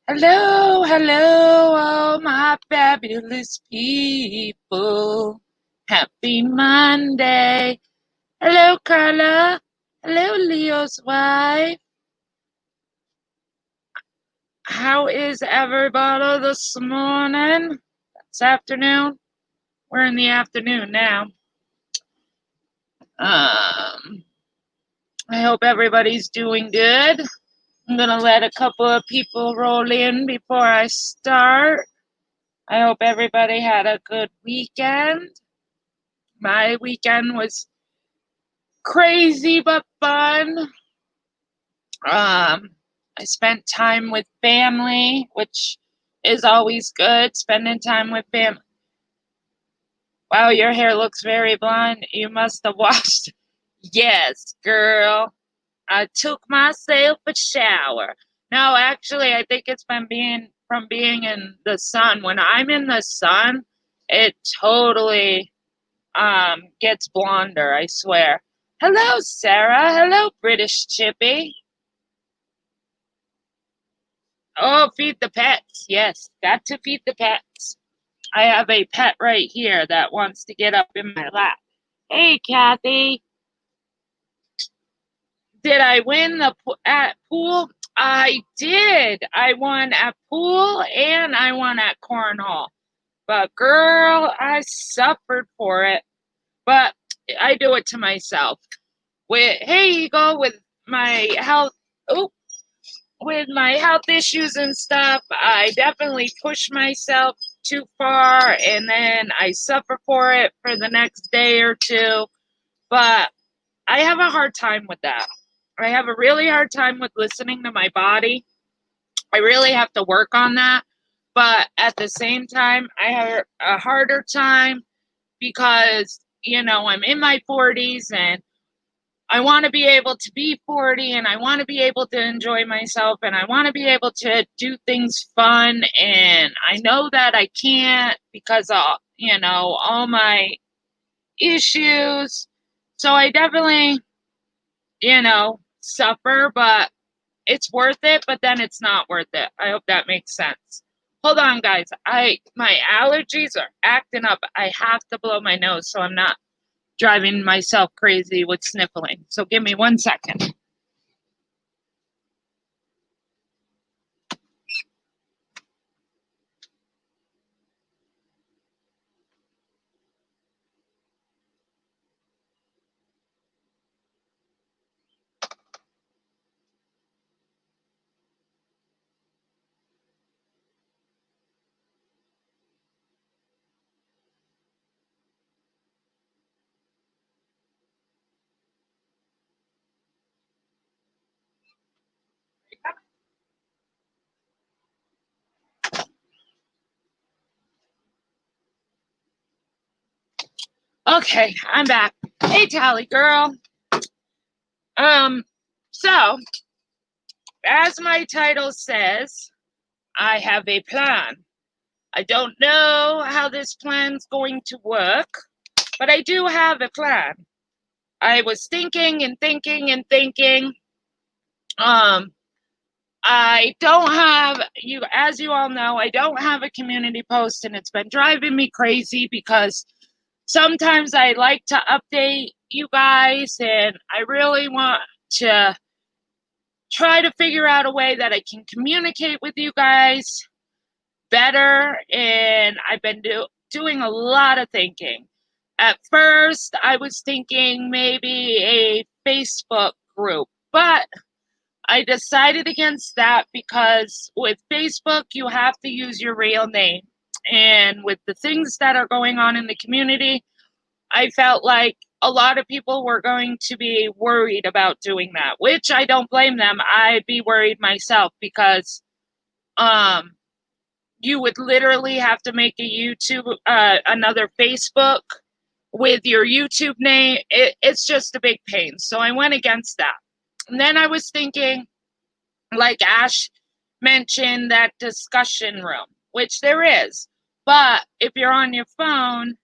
Hello, hello, all my fabulous people. Happy Monday. Hello, Carla. Hello, Leo's wife. How is everybody this morning? This afternoon? We're in the afternoon now. I hope everybody's doing good. I'm gonna let a couple of people roll in before I start. I hope everybody had a good weekend. My weekend was crazy but fun. I spent time with family, which is always good. Spending time with family. Wow, your hair looks very blonde. You must have washed. Yes, girl. I took myself a shower. No, actually, I think it's been being from being in the sun. When I'm in the sun, it totally gets blonder, I swear. Hello, Sarah. Hello, British Chippy. Oh, feed the pets. Yes, got to feed the pets. I have a pet right here that wants to get up in my lap. Hey, Kathy. Did I win at pool? I did. I won at pool and I won at cornhole. But girl, I suffered for it. But I do it to myself. Hey, Eagle, with my health. Oh, with my health issues and stuff, I definitely push myself too far and then I suffer for it for the next day or two. But I have a hard time with that. I have a really hard time with listening to my body. I really have to work on that. But at the same time, I have a harder time because, I'm in my 40s and I want to be able to be 40 and I want to be able to enjoy myself and I want to be able to do things fun. And I know that I can't because of, all my issues. So I definitely, suffer, but it's worth it, but then it's not worth it. I hope that makes sense. Hold on, guys. My allergies are acting up. I have to blow my nose so I'm not driving myself crazy with sniffling. So give me 1 second. Okay, I'm back. Hey, Tally girl. Um, so as my title says, I have a plan. I don't know how this plan's going to work, but I do have a plan. I was thinking and thinking and thinking. Um, I don't have as you all know, I don't have a community post, and it's been driving me crazy because sometimes I like to update you guys, and I really want to try to figure out a way that I can communicate with you guys better. And I've been doing a lot of thinking. At first, I was thinking maybe a Facebook group, but I decided against that because with Facebook, you have to use your real name. And with the things that are going on in the community, I felt like a lot of people were going to be worried about doing that, which I don't blame them. I'd be worried myself because um, you would literally have to make a another Facebook with your YouTube name. It's just a big pain. So I went against that. And then I was thinking, like Ash mentioned, that discussion room, which there is. But if you're on your phone,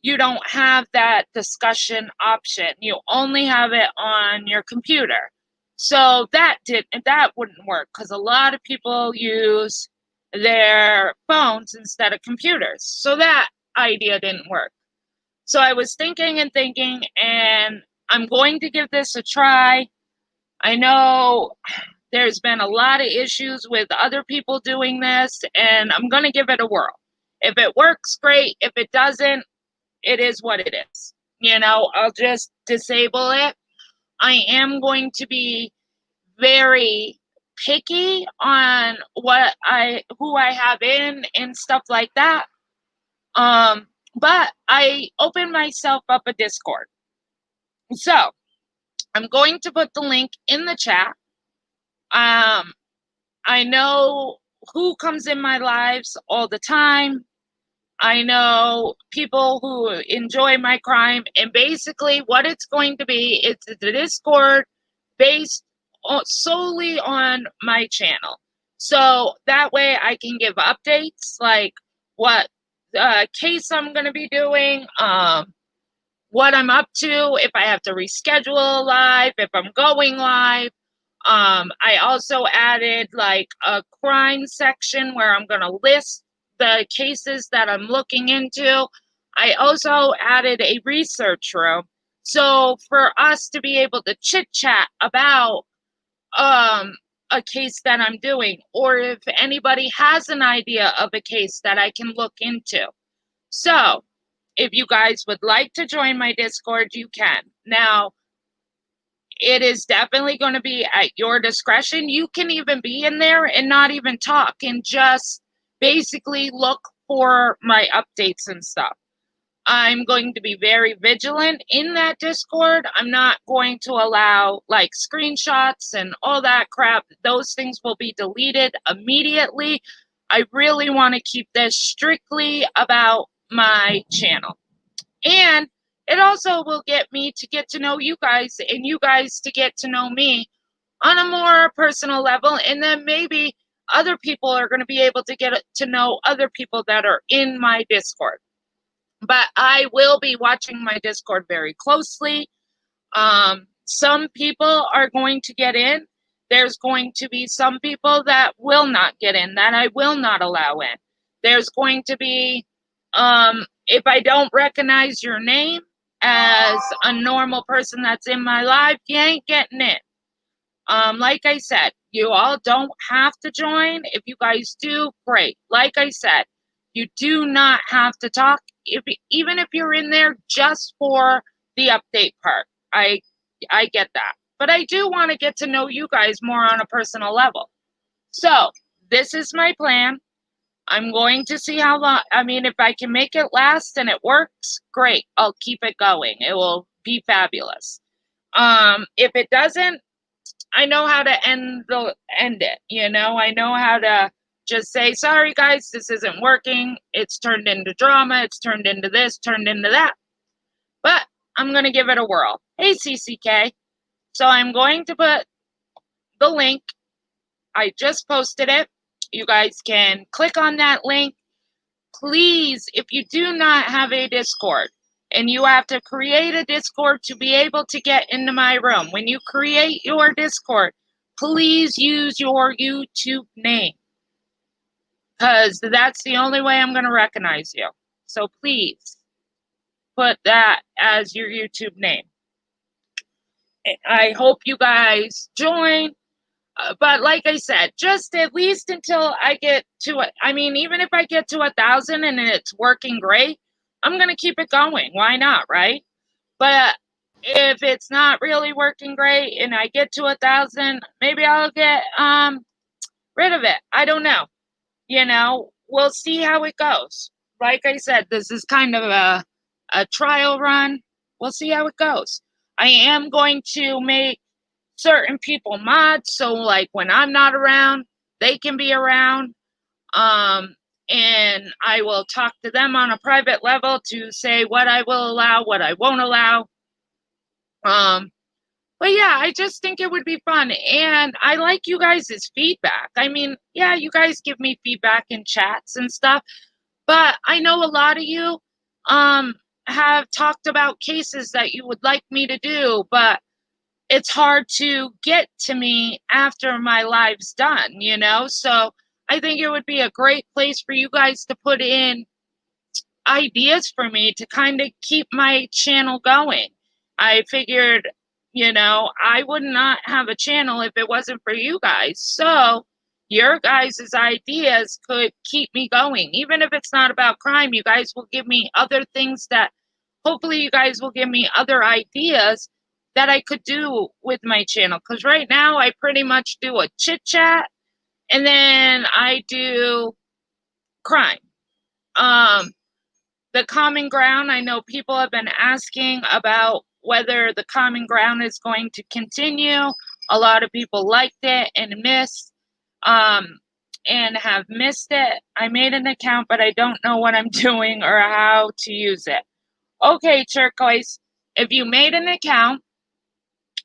you don't have that discussion option. You only have it on your computer. So that wouldn't work because a lot of people use their phones instead of computers. So that idea didn't work. So I was thinking and thinking, and I'm going to give this a try. I know there's been a lot of issues with other people doing this, and I'm going to give it a whirl. If it works, great. If it doesn't, it is what it is. I'll just disable it. I am going to be very picky on who I have in and stuff like that. But I opened myself up a Discord. So I'm going to put the link in the chat. I know who comes in my lives all the time. I know people who enjoy my crime, and basically what it's going to be, it's the Discord based solely on my channel. So that way I can give updates like what case I'm going to be doing, what I'm up to, if I have to reschedule live, if I'm going live. I also added like a crime section where I'm going to list the cases that I'm looking into. I also added a research room. So for us to be able to chit chat about a case that I'm doing, or if anybody has an idea of a case that I can look into. So if you guys would like to join my Discord, you can. Now, it is definitely going to be at your discretion. You can even be in there and not even talk and just basically look for my updates and stuff. I'm going to be very vigilant in that Discord. I'm not going to allow like screenshots and all that crap. Those things will be deleted immediately. I really want to keep this strictly about my channel. And it also will get me to get to know you guys and you guys to get to know me on a more personal level. And then maybe other people are going to be able to get to know other people that are in my Discord. But I will be watching my Discord very closely. Some people are going to get in. There's going to be some people that will not get in, that I will not allow in. There's going to be, if I don't recognize your name as a normal person that's in my live, you ain't getting in. Like I said, you all don't have to join. If you guys do, great. Like I said, you do not have to talk, even if you're in there just for the update part. I get that. But I do want to get to know you guys more on a personal level. So this is my plan. I'm going to see how long. I mean, if I can make it last and it works, great. I'll keep it going. It will be fabulous. If it doesn't, I know how to end it. I know how to just say, sorry guys, this isn't working. It's turned into drama. It's turned into this, turned into that. But I'm going to give it a whirl. Hey, CCK. So I'm going to put the link. I just posted it. You guys can click on that link. Please, if you do not have a Discord, and you have to create a Discord to be able to get into my room, when you create your Discord, please use your YouTube name, because that's the only way I'm going to recognize you. So please put that as your YouTube name. I hope you guys join. But like I said, just at least until I get to it. I mean, even if I get to 1,000 and it's working great, I'm going to keep it going. Why not, right? But if it's not really working great and I get to 1,000, maybe I'll get rid of it. I don't know. We'll see how it goes. Like I said, this is kind of a trial run. We'll see how it goes. I am going to make certain people mods, so like when I'm not around, they can be around. And I will talk to them on a private level to say what I will allow, what I won't allow. But yeah, I just think it would be fun. And I like you guys' feedback. I mean, yeah, you guys give me feedback in chats and stuff. But I know a lot of you have talked about cases that you would like me to do. But it's hard to get to me after my live's done, you know? So I think it would be a great place for you guys to put in ideas for me to kind of keep my channel going. I figured, you know, I would not have a channel if it wasn't for you guys. So your guys' ideas could keep me going. Even if it's not about crime, you guys will give me other things that hopefully you guys will give me other ideas that I could do with my channel. Because right now I pretty much do a chit chat and then I do crime. The common ground, I know people have been asking about whether the common ground is going to continue. A lot of people liked it and have missed it. I made an account, but I don't know what I'm doing or how to use it. Okay, Turquoise, if you made an account,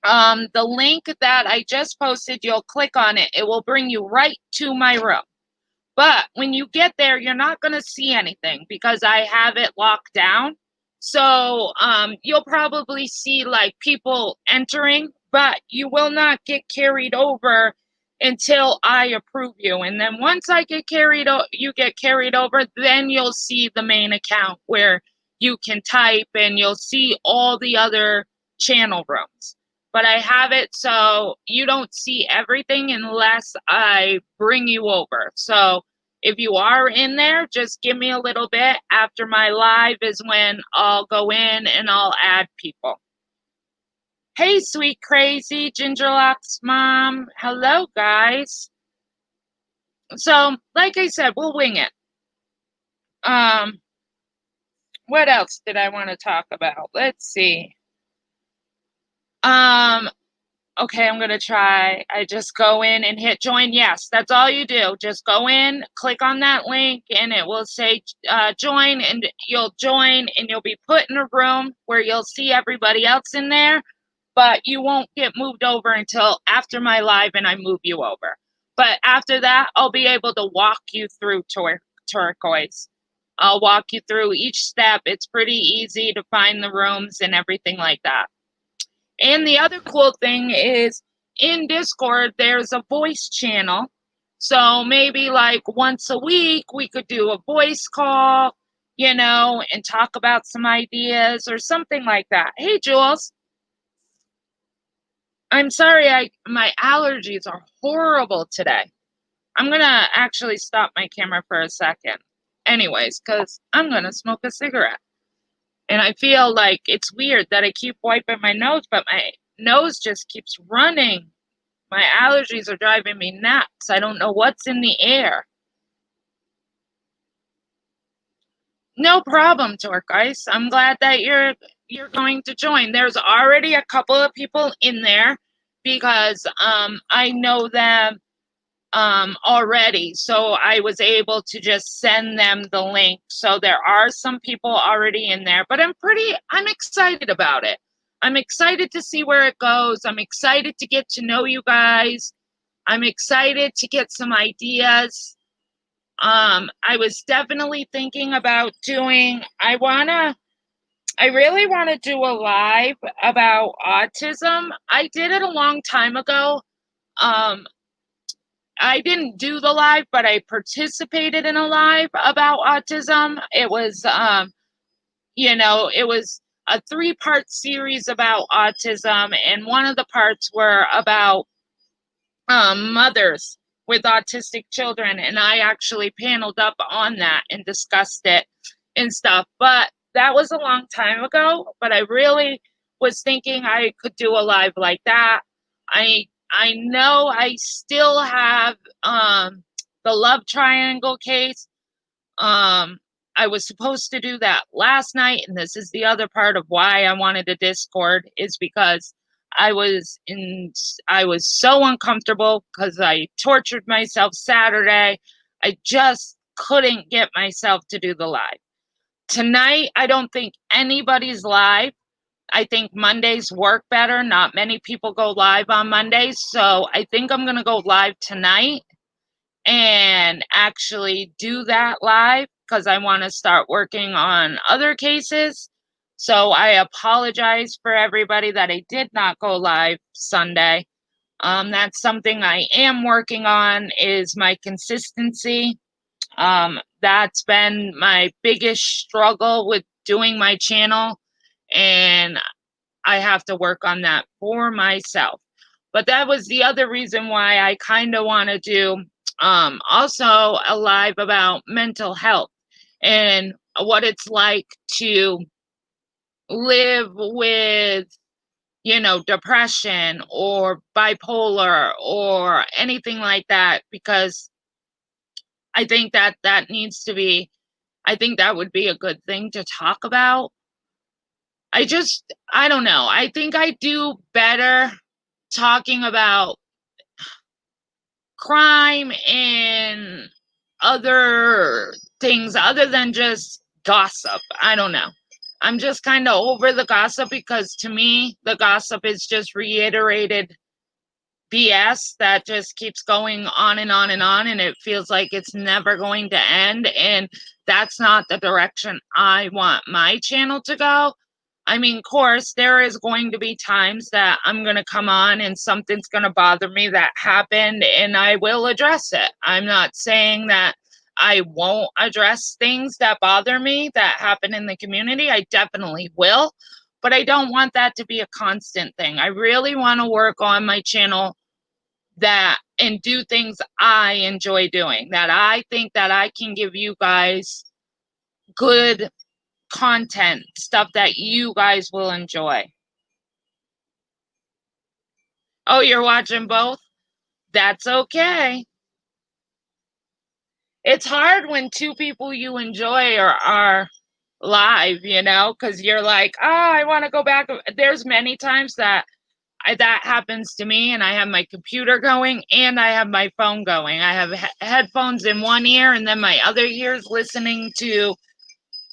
the link that I just posted, you'll click on it. It will bring you right to my room. But when you get there, you're not going to see anything because I have it locked down. So you'll probably see like people entering, but you will not get carried over until I approve you. And then once I get you get carried over, then you'll see the main account where you can type and you'll see all the other channel rooms. But I have it so you don't see everything unless I bring you over. So if you are in there, just give me a little bit. After my live is when I'll go in and I'll add people. Hey, sweet crazy Gingerlock's mom. Hello, guys. So, like I said, we'll wing it. What else did I want to talk about? Let's see. Okay, I'm going to try. I just go in and hit join. Yes, that's all you do. Just go in, click on that link, and it will say join, and you'll join, and you'll be put in a room where you'll see everybody else in there, but you won't get moved over until after my live and I move you over. But after that, I'll be able to walk you through Turquoise. I'll walk you through each step. It's pretty easy to find the rooms and everything like that. And the other cool thing is in Discord, there's a voice channel. So maybe like once a week, we could do a voice call, you know, and talk about some ideas or something like that. Hey, Jules. I'm sorry, my allergies are horrible today. I'm going to actually stop my camera for a second. Anyways, because I'm going to smoke a cigarette. And I feel like it's weird that I keep wiping my nose, but my nose just keeps running. My allergies are driving me nuts. I don't know what's in the air. No problem, Turquoise. I'm glad that you're going to join. There's already a couple of people in there because I know them already, so I was able to just send them the link. So there are some people already in there, but I'm excited about it. I'm excited to see where it goes. I'm excited to get to know you guys. I'm excited to get some ideas. I was definitely thinking about I really want to do a live about autism. I did it a long time ago. I didn't do the live, but I participated in a live about autism. It was, it was a 3-part series about autism, and one of the parts were about mothers with autistic children, and I actually paneled up on that and discussed it and stuff. But that was a long time ago, but I really was thinking I could do a live like that. I know I still have the love triangle case. I was supposed to do that last night, and this is the other part of why I wanted a Discord, is because I was so uncomfortable because I tortured myself Saturday. I just couldn't get myself to do the live. Tonight, I don't think anybody's live. I think Mondays work better. Not many people go live on Mondays. So I think I'm going to go live tonight and actually do that live because I want to start working on other cases. So I apologize for everybody that I did not go live Sunday. That's something I am working on, is my consistency. That's been my biggest struggle with doing my channel, and I have to work on that for myself. But that was the other reason why I kind of want to do also a live about mental health and what it's like to live with, you know, depression or bipolar or anything like that, because I think that that needs to be, I think that would be a good thing to talk about. I don't know. I think I do better talking about crime and other things other than just gossip. I don't know. I'm just kind of over the gossip, because to me, the gossip is just reiterated BS that just keeps going on and on and on, and it feels like it's never going to end. And that's not the direction I want my channel to go. I mean, of course, there is going to be times that I'm going to come on and something's going to bother me that happened, and I will address it. I'm not saying that I won't address things that bother me that happen in the community. I definitely will, but I don't want that to be a constant thing. I really want to work on my channel that and do things I enjoy doing, that I think that I can give you guys good content, stuff that you guys will enjoy. Oh, you're watching both? That's okay. It's hard when two people you enjoy are live, you know, because you're like, oh, I want to go back. There's many times that that happens to me, and I have my computer going and I have my phone going. I have headphones in one ear, and then my other ear's listening to,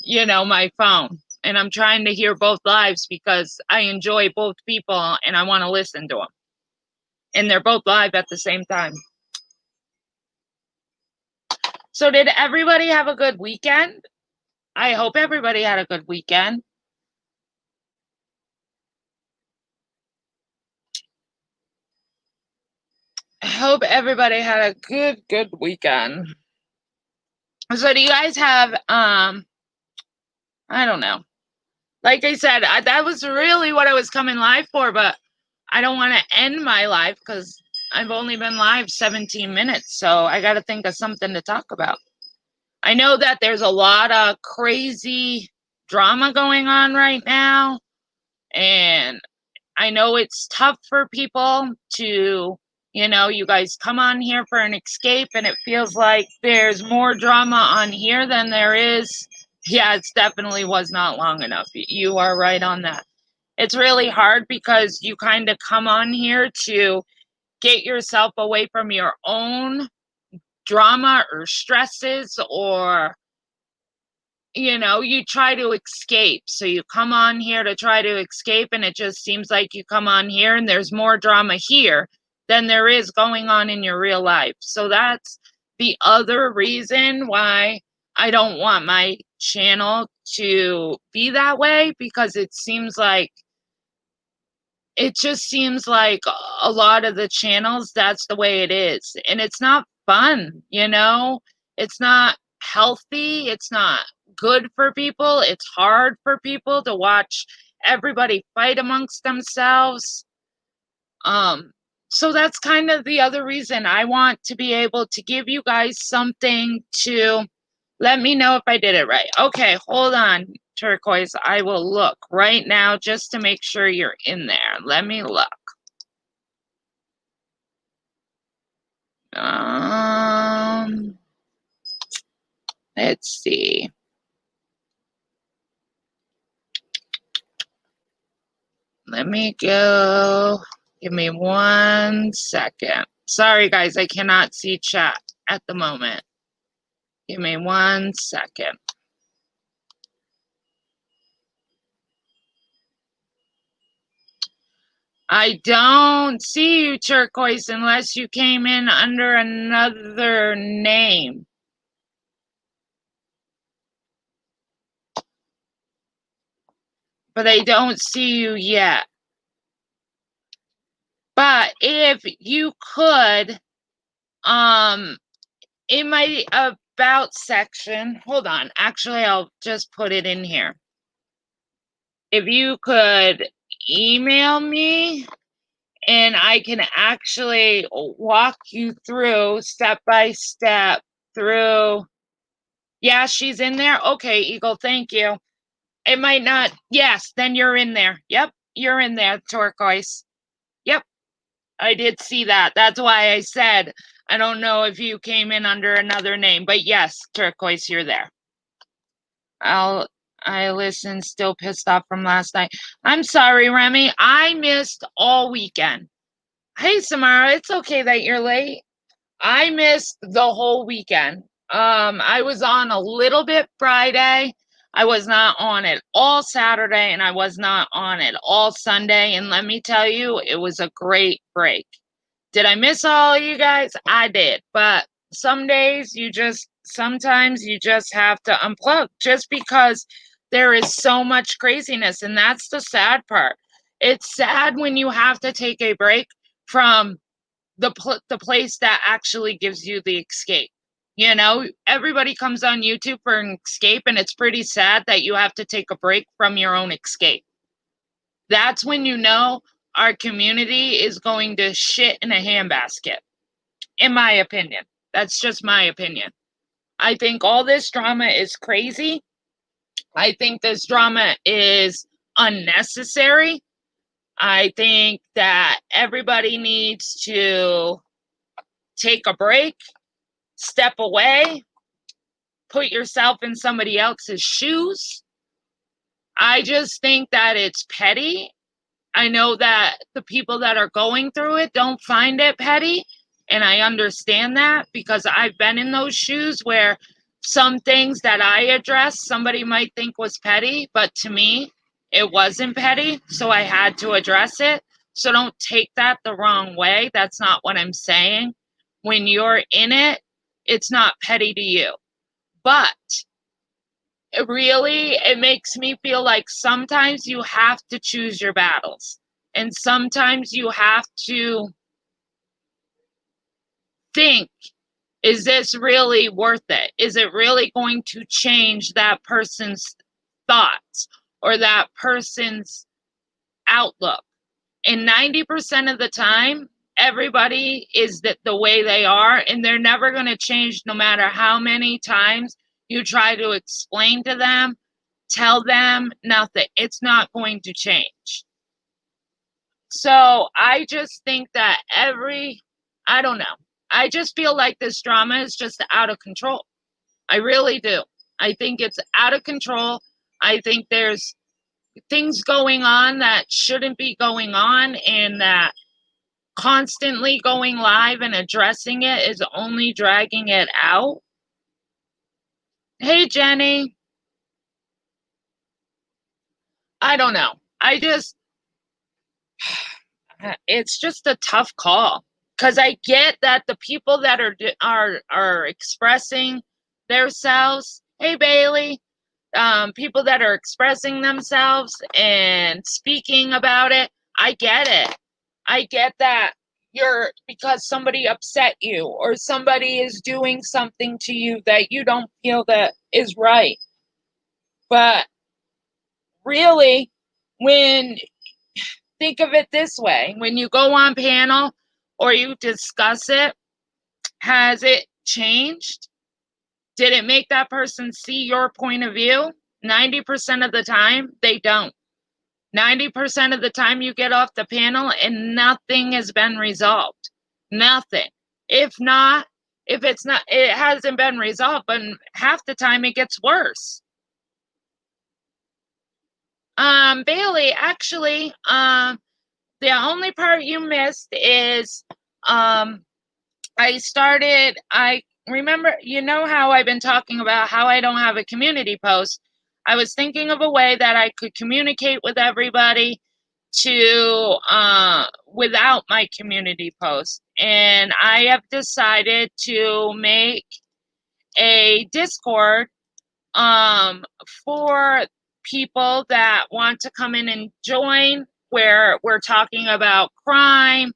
you know, my phone. And I'm trying to hear both lives because I enjoy both people and I want to listen to them. And they're both live at the same time. So did everybody have a good weekend? I hope everybody had a good weekend. I hope everybody had a good weekend. So do you guys have, I don't know. Like I said, that was really what I was coming live for, but I don't want to end my live because I've only been live 17 minutes. So I got to think of something to talk about. I know that there's a lot of crazy drama going on right now, and I know it's tough for people to, you know, you guys come on here for an escape, and it feels like there's more drama on here than there is. Yeah, it definitely was not long enough. You are right on that. It's really hard because you kind of come on here to get yourself away from your own drama or stresses, or you know, you try to escape. So you come on here to try to escape, and it just seems like you come on here and there's more drama here than there is going on in your real life. So that's the other reason why I don't want my channel to be that way, because it just seems like a lot of the channels, that's the way it is. And it's not fun, you know? It's not healthy. It's not good for people. It's hard for people to watch everybody fight amongst themselves. So that's kind of the other reason I want to be able to give you guys something to let me know if I did it right. Okay, hold on, Turquoise. I will look right now just to make sure you're in there. Let me look. Let's see. Let me go. Give me 1 second. Sorry, guys, I cannot see chat at the moment. Give me 1 second. I don't see you, Turquoise, unless you came in under another name. but I don't see you yet. But if you could, in my about section, hold on, actually, I'll just put it in here. If you could email me, and I can actually walk you through step by step through. Yeah, she's in there. Okay, Eagle, thank you. It might not. Yes, then you're in there. Yep, you're in there, Turquoise. Yep, I did see that. That's why I said I don't know if you came in under another name, but yes, Turquoise, you're there. I listened, still pissed off from last night. I'm sorry, Remy. I missed all weekend. Hey, Samara, it's okay that you're late. I missed the whole weekend. I was on a little bit Friday. I was not on it all Saturday, and I was not on it all Sunday. And let me tell you, it was a great break. Did I miss all of you guys? I did. But some days sometimes you just have to unplug just because there is so much craziness. And that's the sad part. It's sad when you have to take a break from the place that actually gives you the escape. You know, everybody comes on YouTube for an escape, and it's pretty sad that you have to take a break from your own escape. That's when you know our community is going to shit in a handbasket, in my opinion. That's just my opinion. I think all this drama is crazy. I think this drama is unnecessary. I think that everybody needs to take a break, step away, put yourself in somebody else's shoes. I just think that it's petty. I know that the people that are going through it don't find it petty, and I understand that because I've been in those shoes where some things that I addressed somebody might think was petty, but to me it wasn't petty, so I had to address it. So don't take that the wrong way. That's not what I'm saying. When you're in it, it's not petty to you. But it makes me feel like sometimes you have to choose your battles. And sometimes you have to think, is this really worth it? Is it really going to change that person's thoughts or that person's outlook? And 90% of the time, everybody is the way they are, and they're never going to change no matter how many times you try to explain to them, tell them nothing. It's not going to change. So I just think that I don't know. I just feel like this drama is just out of control. I really do. I think it's out of control. I think there's things going on that shouldn't be going on, and that constantly going live and addressing it is only dragging it out. Hey, Jenny. I don't know. It's just a tough call, because I get that the people that are expressing themselves. Hey, Bailey. People that are expressing themselves and speaking about it. I get it. I get that because somebody upset you or somebody is doing something to you that you don't feel that is right. But really, think of it this way, when you go on panel or you discuss it, has it changed? Did it make that person see your point of view? 90% of the time, they don't. 90% of the time you get off the panel and nothing has been resolved. Nothing. If it hasn't been resolved, but half the time it gets worse. Bailey, actually, the only part you missed is, I remember, you know how I've been talking about how I don't have a community post. I was thinking of a way that I could communicate with everybody without my community post. And I have decided to make a Discord for people that want to come in and join, where we're talking about crime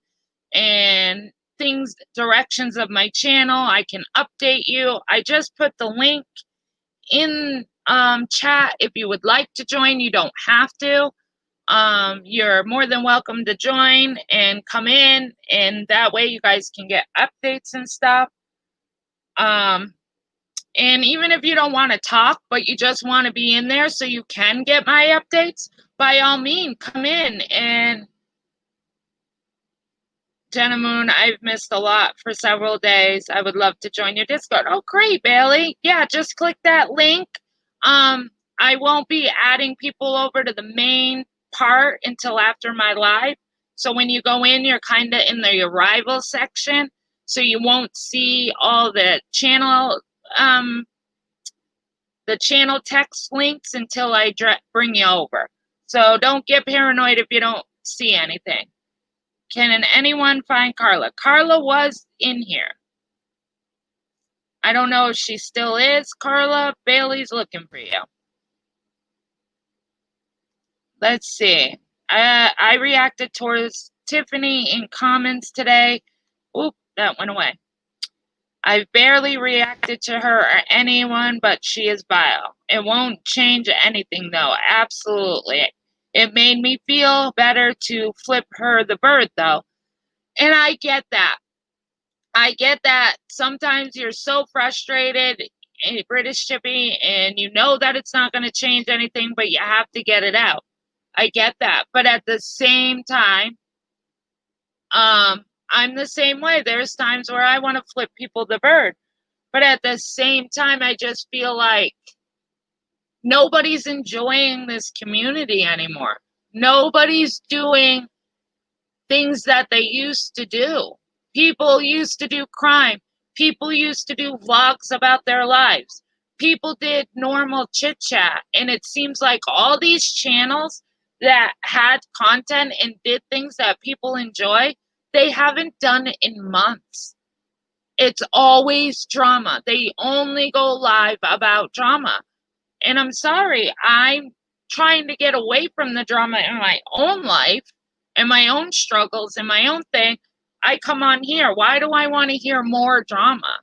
and things, directions of my channel. I can update you. I just put the link in chat. If you would like to join, you don't have to. You're more than welcome to join and come in, and that way you guys can get updates and stuff. And even if you don't want to talk, but you just want to be in there so you can get my updates, by all means, come in. And Jenna Moon, I've missed a lot for several days. I would love to join your Discord. Oh, great, Bailey. Yeah, just click that link. I won't be adding people over to the main part until after my live. So when you go in, you're kind of in the arrival section. So you won't see all the channel text links until I bring you over. So don't get paranoid if you don't see anything. Can anyone find Carla? Carla was in here. I don't know if she still is. Carla, Bailey's looking for you. Let's see. I reacted towards Tiffany in comments today. Oop, that went away. I've barely reacted to her or anyone, but she is vile. It won't change anything, though. Absolutely. It made me feel better to flip her the bird, though. And I get that. I get that sometimes you're so frustrated in British Chippy and you know that it's not going to change anything, but you have to get it out. I get that. But at the same time, I'm the same way. There's times where I want to flip people the bird. But at the same time, I just feel like nobody's enjoying this community anymore. Nobody's doing things that they used to do. People used to do crime. People used to do vlogs about their lives. People did normal chit chat. And it seems like all these channels that had content and did things that people enjoy, they haven't done it in months. It's always drama. They only go live about drama. And I'm sorry, I'm trying to get away from the drama in my own life and my own struggles and my own thing. I come on here. Why do I want to hear more drama?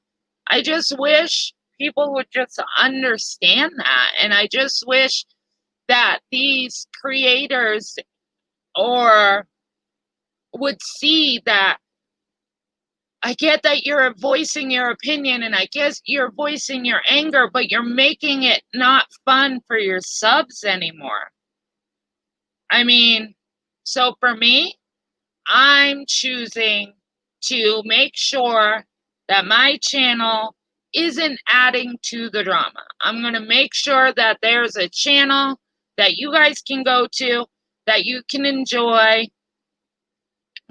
I just wish people would just understand that. And I just wish that these creators or would see that I get that you're voicing your opinion and I guess you're voicing your anger, but you're making it not fun for your subs anymore. I mean, so for me, I'm choosing to make sure that my channel isn't adding to the drama. I'm going to make sure that there's a channel that you guys can go to, that you can enjoy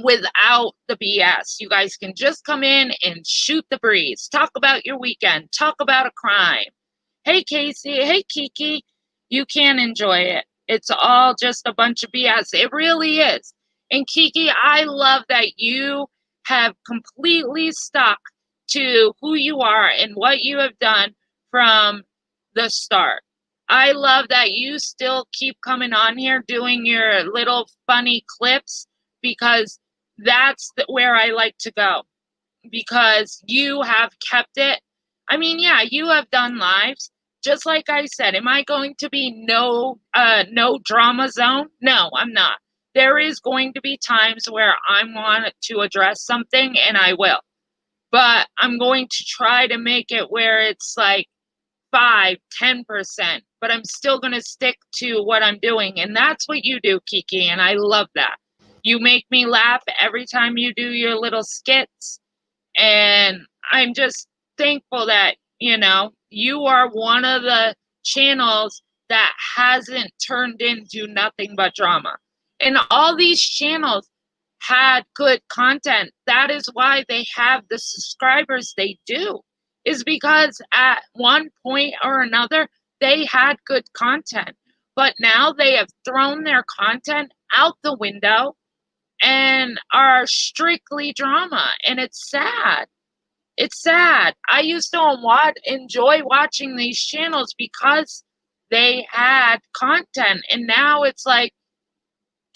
without the BS. You guys can just come in and shoot the breeze. Talk about your weekend. Talk about a crime. Hey, Casey. Hey, Kiki. You can enjoy it. It's all just a bunch of BS. It really is. And Kiki, I love that you have completely stuck to who you are and what you have done from the start. I love that you still keep coming on here doing your little funny clips, because that's where I like to go, because you have kept it. I mean, yeah, you have done lives. Just like I said, am I going to be no drama zone? No, I'm not. There is going to be times where I want to address something, and I will. But I'm going to try to make it where it's like 5-10%, but I'm still going to stick to what I'm doing. And that's what you do, Kiki, and I love that. You make me laugh every time you do your little skits, and I'm just thankful that, you know, you are one of the channels that hasn't turned into nothing but drama. And all these channels had good content. That is why they have the subscribers they do, is because at one point or another, they had good content. But now they have thrown their content out the window and are strictly drama. And it's sad. It's sad. I used to enjoy watching these channels because they had content, and now it's like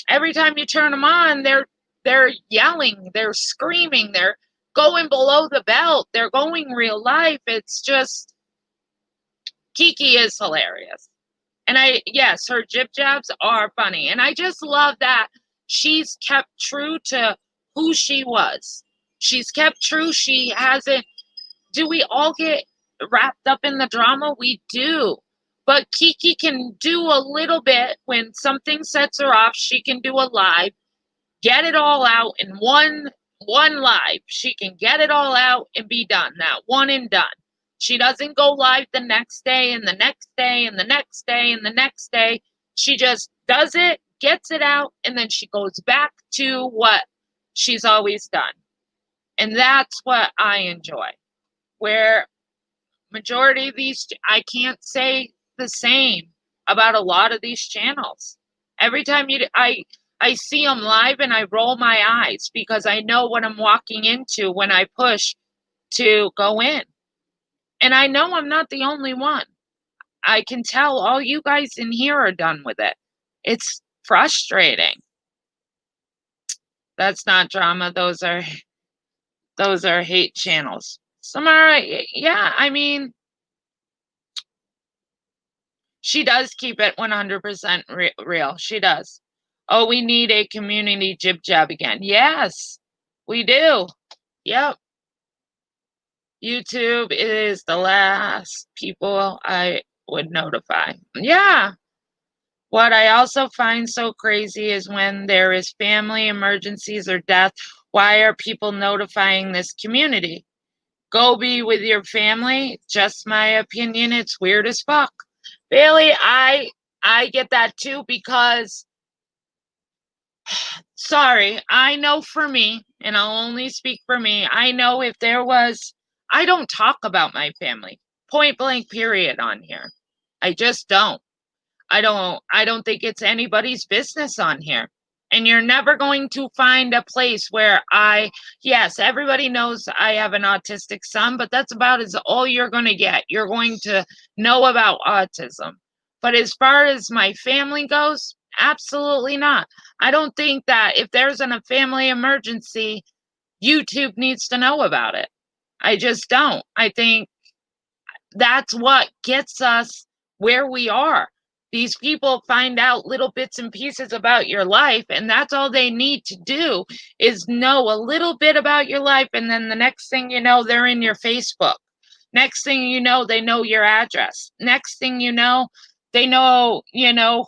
every time you turn them on, they're yelling, they're screaming, they're going below the belt, they're going real life. It's just Kiki is hilarious. And yes, her jib jabs are funny. And I just love that she's kept true to who she was. She's kept true. She hasn't. Do we all get wrapped up in the drama? We do. But Kiki can do a little bit when something sets her off. She can do a live, get it all out in one live. She can get it all out and be done. That one and done. She doesn't go live the next day and the next day and the next day and the next day. She just does it, gets it out, and then she goes back to what she's always done. And that's what I enjoy. Where majority of these, I can't say the same about a lot of these channels. Every time I see them live and I roll my eyes because I know what I'm walking into when I push to go in. And I know I'm not the only one. I can tell all you guys in here are done with it. It's frustrating. That's not drama. Those are hate channels. Samara, yeah, I mean, she does keep it 100% real. She does. Oh, we need a community jib jab again. Yes, we do. Yep. YouTube is the last people I would notify. Yeah. What I also find so crazy is when there is family emergencies or death, why are people notifying this community? Go be with your family. Just my opinion. It's weird as fuck. Bailey, I get that too because sorry, I know for me, and I'll only speak for me, I know if there was, I don't talk about my family, point blank period on here. I just don't. I don't think it's anybody's business on here. And you're never going to find a place where yes, everybody knows I have an autistic son, but that's about as all you're going to get. You're going to know about autism. But as far as my family goes, absolutely not. I don't think that if there's a family emergency, YouTube needs to know about it. I just don't. I think that's what gets us where we are. These people find out little bits and pieces about your life, and that's all they need to do is know a little bit about your life, and then the next thing you know, they're in your Facebook. Next thing you know, they know your address. Next thing you know, they know,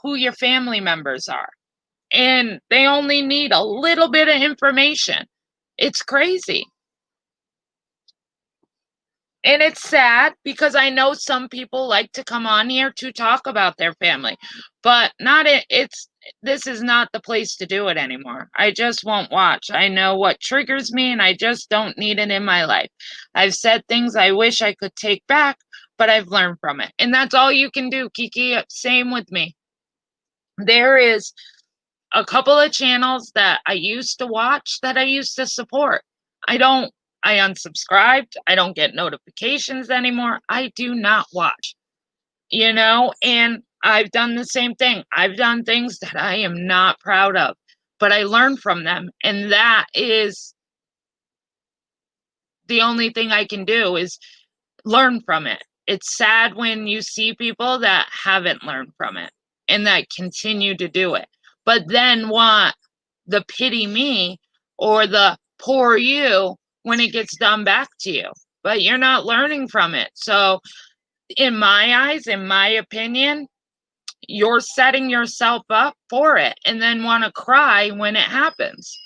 who your family members are. And they only need a little bit of information. It's crazy. And it's sad because I know some people like to come on here to talk about their family, but this is not the place to do it anymore. I just won't watch. I know what triggers me and I just don't need it in my life. I've said things I wish I could take back, but I've learned from it. And that's all you can do, Kiki. Same with me. There is a couple of channels that I used to watch that I used to support. I unsubscribed. I don't get notifications anymore. I do not watch, and I've done the same thing. I've done things that I am not proud of, but I learn from them. And that is the only thing I can do is learn from it. It's sad when you see people that haven't learned from it and that continue to do it, but then want the pity me or the poor you when it gets done back to you, but you're not learning from it. So in my eyes, in my opinion, you're setting yourself up for it and then want to cry when it happens.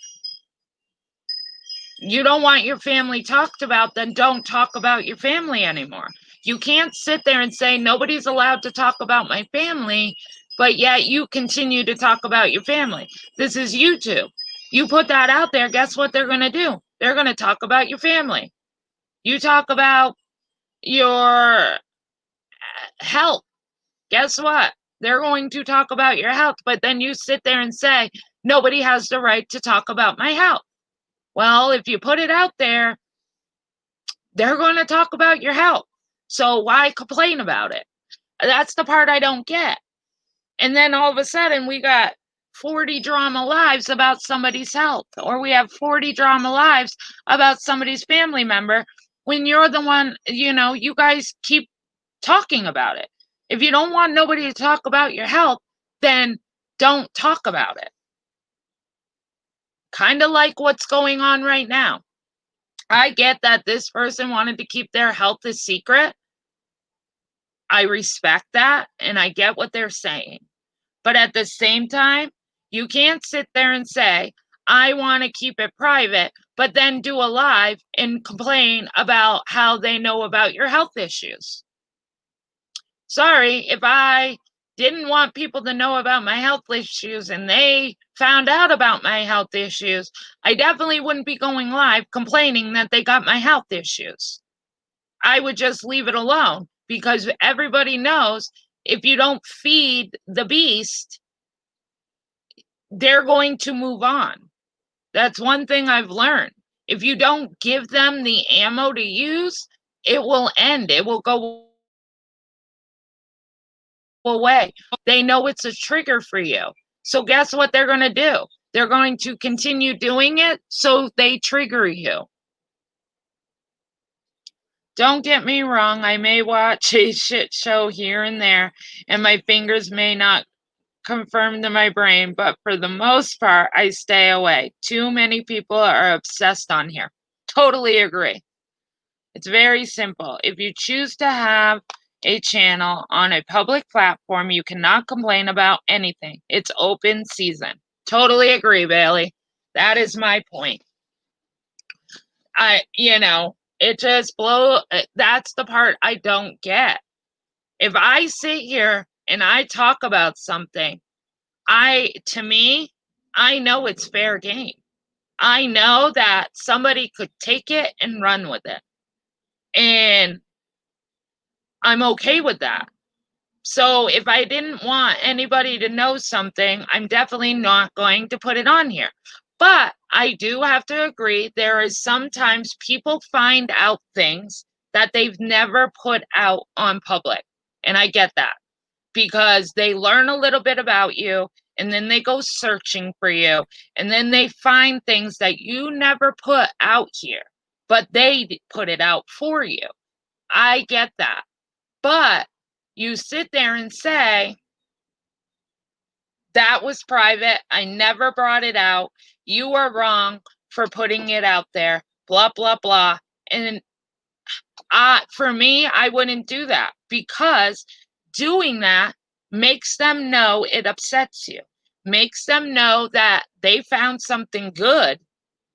You don't want your family talked about, then don't talk about your family anymore. You can't sit there and say nobody's allowed to talk about my family, but yet you continue to talk about your family. This is YouTube. You put that out there, guess what they're going to do? They're going to talk about your family. You talk about your health. Guess what? They're going to talk about your health, but then you sit there and say, nobody has the right to talk about my health. Well, if you put it out there, they're going to talk about your health. So why complain about it? That's the part I don't get. And then all of a sudden we got 40 drama lives about somebody's health, or we have 40 drama lives about somebody's family member when you're the one, you guys keep talking about it. If you don't want nobody to talk about your health, then don't talk about it. Kind of like what's going on right now. I get that this person wanted to keep their health a secret. I respect that, and I get what they're saying. But at the same time, you can't sit there and say, I want to keep it private, but then do a live and complain about how they know about your health issues. Sorry, if I didn't want people to know about my health issues and they found out about my health issues, I definitely wouldn't be going live complaining that they got my health issues. I would just leave it alone, because everybody knows if you don't feed the beast, they're going to move on. That's one thing I've learned. If you don't give them the ammo to use, it will end. It will go away. They know it's a trigger for you. So guess what they're going to do? They're going to continue doing it so they trigger you. Don't get me wrong, I may watch a shit show here and there, and my fingers may not confirm to my brain, but for the most part, I stay away. Too many people are obsessed on here. Totally agree. It's very simple. If you choose to have a channel on a public platform, you cannot complain about anything. It's open season. Totally agree, Bailey. That is my point. It just that's the part I don't get. If I sit here and I talk about something, to me, I know it's fair game. I know that somebody could take it and run with it. And I'm okay with that. So if I didn't want anybody to know something, I'm definitely not going to put it on here. But I do have to agree, there is sometimes people find out things that they've never put out on public. And I get that, because they learn a little bit about you, and then they go searching for you, and then they find things that you never put out here, but they put it out for you. I get that. But you sit there and say, that was private. I never brought it out. You are wrong for putting it out there. Blah, blah, blah. And for me, I wouldn't do that, because doing that makes them know it upsets you. Makes them know that they found something good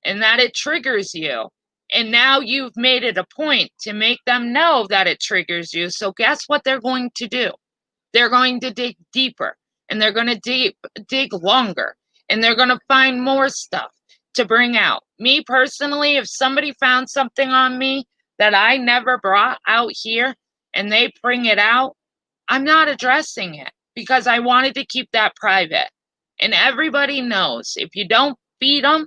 and that it triggers you. And now you've made it a point to make them know that it triggers you. So guess what they're going to do? They're going to dig deeper, and they're going to dig longer, and they're going to find more stuff to bring out. Me personally, if somebody found something on me that I never brought out here and they bring it out, I'm not addressing it, because I wanted to keep that private. And everybody knows if you don't feed them,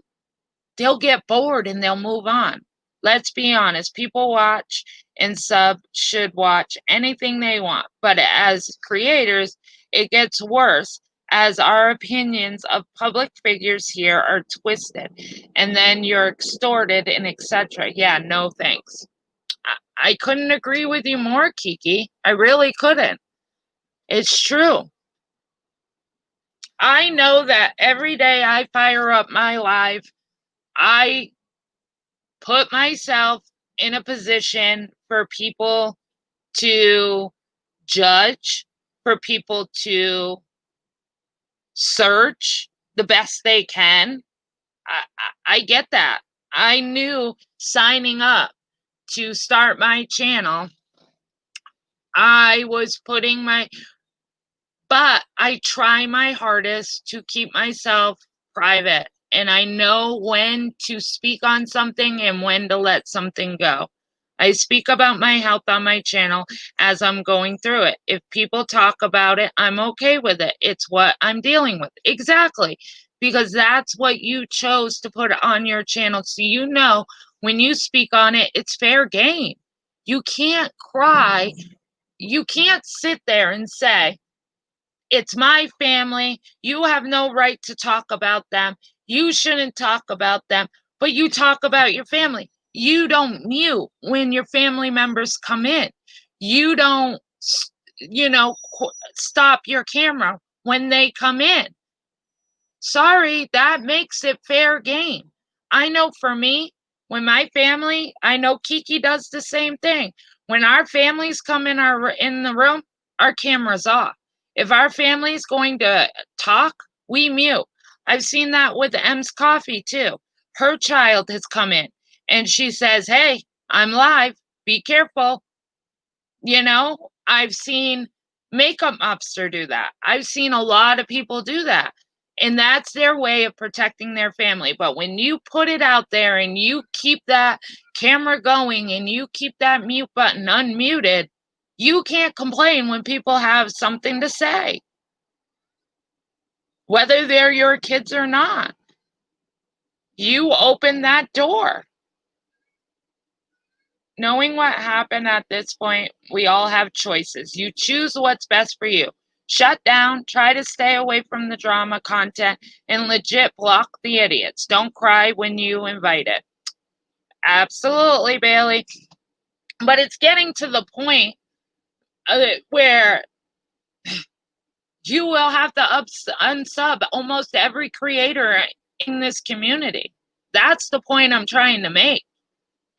they'll get bored and they'll move on. Let's be honest, people watch and should watch anything they want. But as creators, it gets worse as our opinions of public figures here are twisted, and then you're extorted and etc. Yeah, no thanks. I couldn't agree with you more, Kiki. I really couldn't. It's true. I know that every day I fire up my live, I put myself in a position for people to judge, for people to search the best they can. I get that. I knew signing up to start my channel, I was putting but I try my hardest to keep myself private. And I know when to speak on something and when to let something go. I speak about my health on my channel as I'm going through it. If people talk about it, I'm okay with it. It's what I'm dealing with. Exactly. Because that's what you chose to put on your channel. So you know when you speak on it, it's fair game. You can't cry. you can't sit there and say, it's my family. You have no right to talk about them. You shouldn't talk about them, but you talk about your family. You don't mute when your family members come in. You don't, stop your camera when they come in. Sorry, that makes it fair game. I know for me, when my family, I know Kiki does the same thing. When our families come in the room, our camera's off. If our family's going to talk, we mute. I've seen that with M's Coffee too. Her child has come in and she says, "Hey, I'm live. Be careful." I've seen Makeup Mobster do that. I've seen a lot of people do that. And that's their way of protecting their family. But when you put it out there and you keep that camera going and you keep that mute button unmuted, you can't complain when people have something to say, whether they're your kids or not. You open that door. Knowing what happened at this point, we all have choices. You choose what's best for you. Shut down, try to stay away from the drama content, and legit block the idiots. Don't cry when you invite it. Absolutely, Bailey. But it's getting to the point where you will have to unsub almost every creator in this community. That's the point I'm trying to make.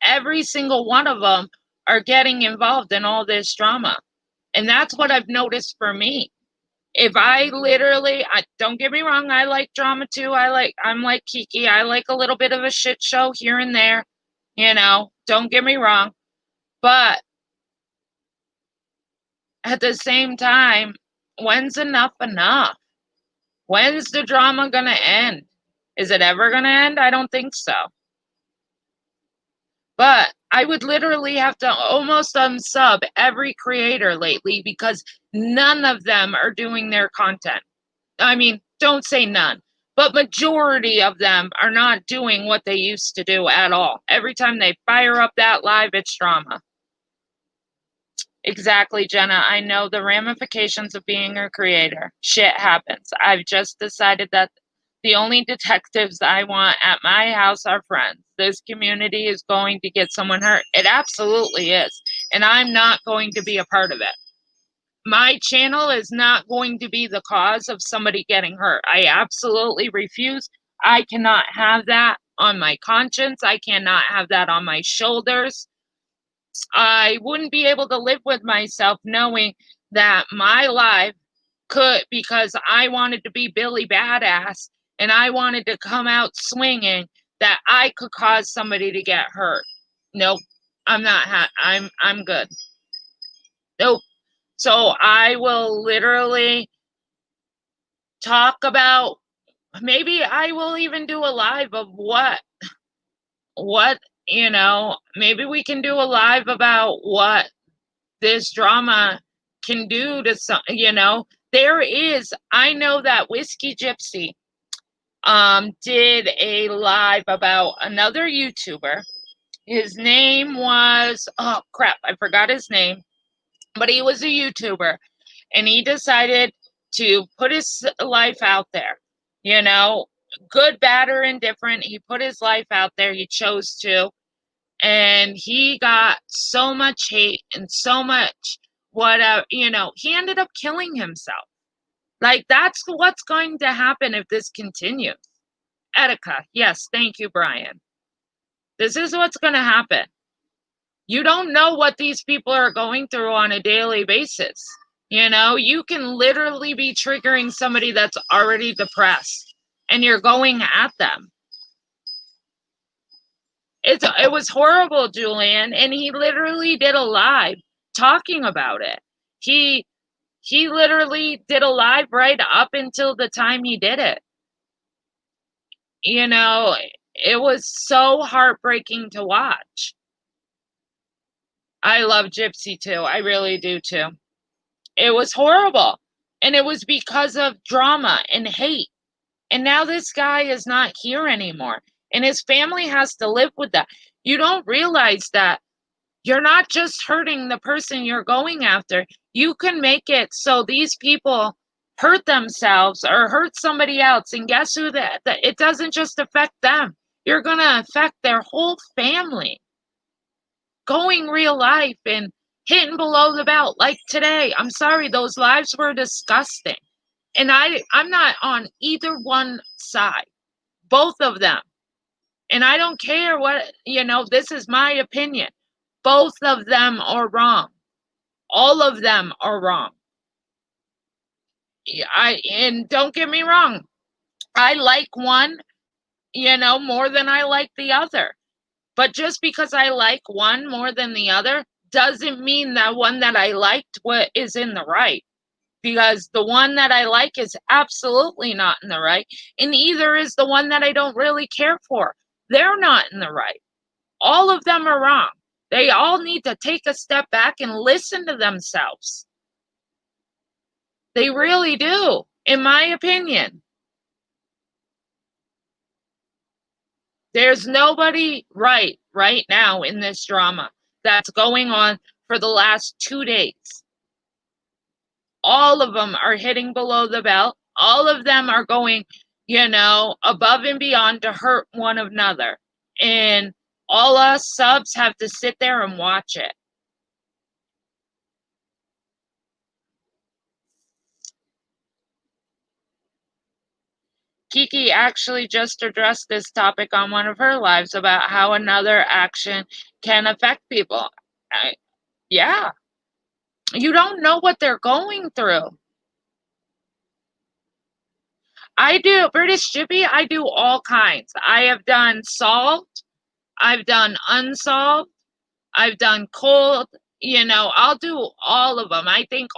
Every single one of them are getting involved in all this drama. And that's what I've noticed for me. If I don't get me wrong, I like drama too. I'm like Kiki. I like a little bit of a shit show here and there. Don't get me wrong. But at the same time, when's enough enough? When's the drama going to end? Is it ever going to end? I don't think so. But I would literally have to almost unsub every creator lately because none of them are doing their content. I mean, don't say none, but majority of them are not doing what they used to do at all. Every time they fire up that live, it's drama. Exactly, Jenna. I know the ramifications of being a creator. Shit happens. I've just decided that the only detectives I want at my house are friends. This community is going to get someone hurt. It absolutely is. And I'm not going to be a part of it. My channel is not going to be the cause of somebody getting hurt. I absolutely refuse. I cannot have that on my conscience. I cannot have that on my shoulders. I wouldn't be able to live with myself knowing that my life could, because I wanted to be Billy Badass and I wanted to come out swinging, that I could cause somebody to get hurt. Nope, I'm not. I'm good. Nope. So I will literally talk about, maybe I will even do a live of what, maybe we can do a live about what this drama can do to some, I know that Whiskey Gypsy did a live about another YouTuber. His name was, oh crap, I forgot his name, but he was a YouTuber and he decided to put his life out there, good, bad, or indifferent. He put his life out there. He chose to. And he got so much hate and so much he ended up killing himself. Like, that's what's going to happen if this continues. Etika, yes, thank you, Brian. This is what's going to happen. You don't know what these people are going through on a daily basis. You can literally be triggering somebody that's already depressed and you're going at them. It was horrible, Julian, and he literally did a live talking about it. He literally did a live right up until the time he did it. It was so heartbreaking to watch. I love Gypsy too. I really do too. It was horrible. And it was because of drama and hate. And now this guy is not here anymore. And his family has to live with that. You don't realize that You're not just hurting the person you're going after. You can make it so these people hurt themselves or hurt somebody else. And guess who that it doesn't just affect them. You're going to affect their whole family. Going real life and hitting below the belt like today. I'm sorry, those lives were disgusting. And I'm not on either one side. Both of them. And I don't care what, this is my opinion. Both of them are wrong. All of them are wrong. And don't get me wrong. I like one, more than I like the other. But just because I like one more than the other doesn't mean that one that I liked is in the right. Because the one that I like is absolutely not in the right. And neither is the one that I don't really care for. They're not in the right. All of them are wrong. They all need to take a step back and listen to themselves. They really do, in my opinion. There's nobody right now in this drama that's going on for the last 2 days. All of them are hitting below the belt. All of them are going, above and beyond to hurt one another. And all us subs have to sit there and watch it. Kiki actually just addressed this topic on one of her lives about how another action can affect people. Yeah. You don't know what they're going through. I do, British Jippy, I do all kinds. I have done solved. I've done unsolved. I've done cold. I'll do all of them. I think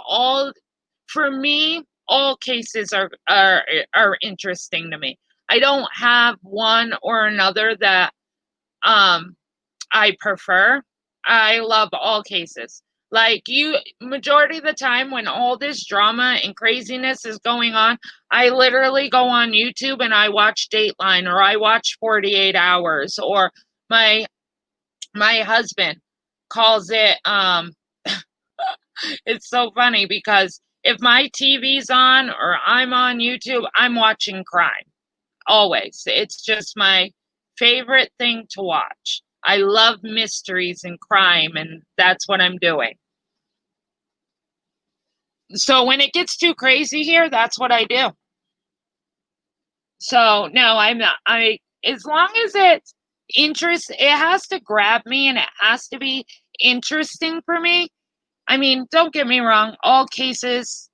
for me, all cases are interesting to me. I don't have one or another that I prefer. I love all cases. Like majority of the time when all this drama and craziness is going on, I literally go on YouTube and I watch Dateline or I watch 48 Hours or my husband calls it it's so funny because if my TV's on or I'm on YouTube, I'm watching crime. Always. It's just my favorite thing to watch. I love mysteries and crime, and that's what I'm doing. So when it gets too crazy here, that's what I do. So no, I'm not. As long as it's it has to grab me and it has to be interesting for me. I mean, don't get me wrong, all cases,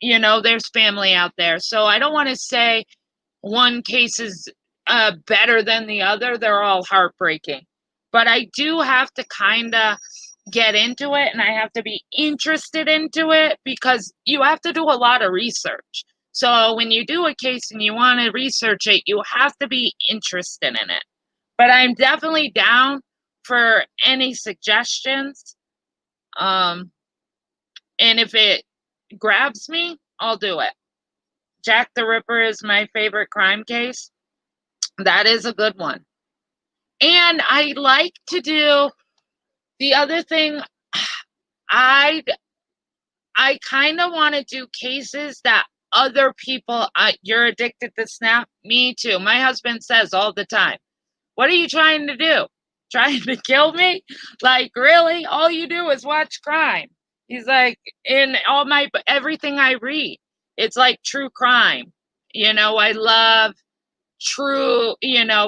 there's family out there. So I don't want to say one case is better than the other. They're all heartbreaking. But I do have to kind of get into it and I have to be interested into it because you have to do a lot of research. So when you do a case and you want to research it, you have to be interested in it. But I'm definitely down for any suggestions. And if it grabs me, I'll do it. Jack the Ripper is my favorite crime case. That is a good one. And I like to do the other thing. I kind of want to do cases that other people, you're addicted to Snap? Me too. My husband says all the time, what are you trying to do? Trying to kill me? Like, really? All you do is watch crime. He's like, in everything I read, it's like true crime. I love true,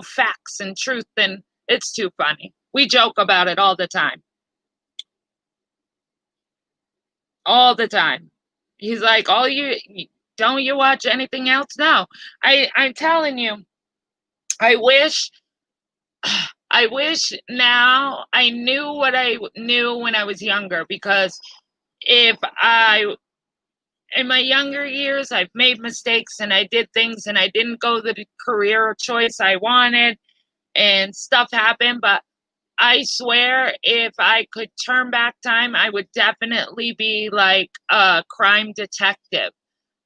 facts and truth, and it's too funny. We joke about it all the time. All the time. He's like, don't you watch anything else? No. I'm telling you, I wish now I knew what I knew when I was younger, because in my younger years, I've made mistakes and I did things and I didn't go the career choice I wanted and stuff happened. But I swear if I could turn back time, I would definitely be like a crime detective.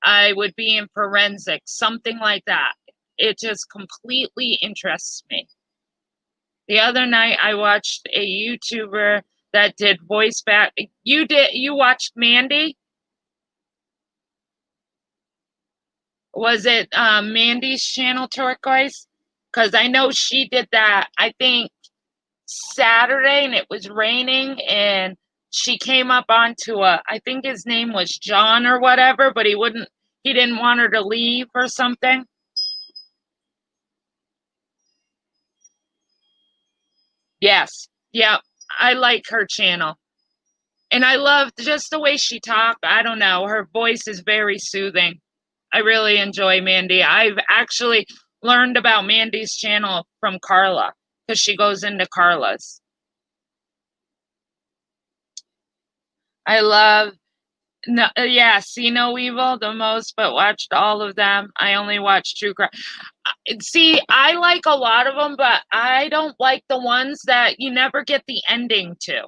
I would be in forensics, something like that. It just completely interests me. The other night I watched a YouTuber that did voice back. You watched Mandy? Was it Mandy's channel Turquoise? Because I know she did that, I think Saturday, and it was raining, and she came up onto I think his name was John or whatever, but he didn't want her to leave or something. Yes. Yep. I like her channel. And I love just the way she talked. I don't know. Her voice is very soothing. I really enjoy Mandy. I've actually learned about Mandy's channel from Carla because she goes into Carla's. I love, no, yeah, See No Evil the most, but watched all of them. I only watch true crime. See, I like a lot of them, but I don't like the ones that you never get the ending to.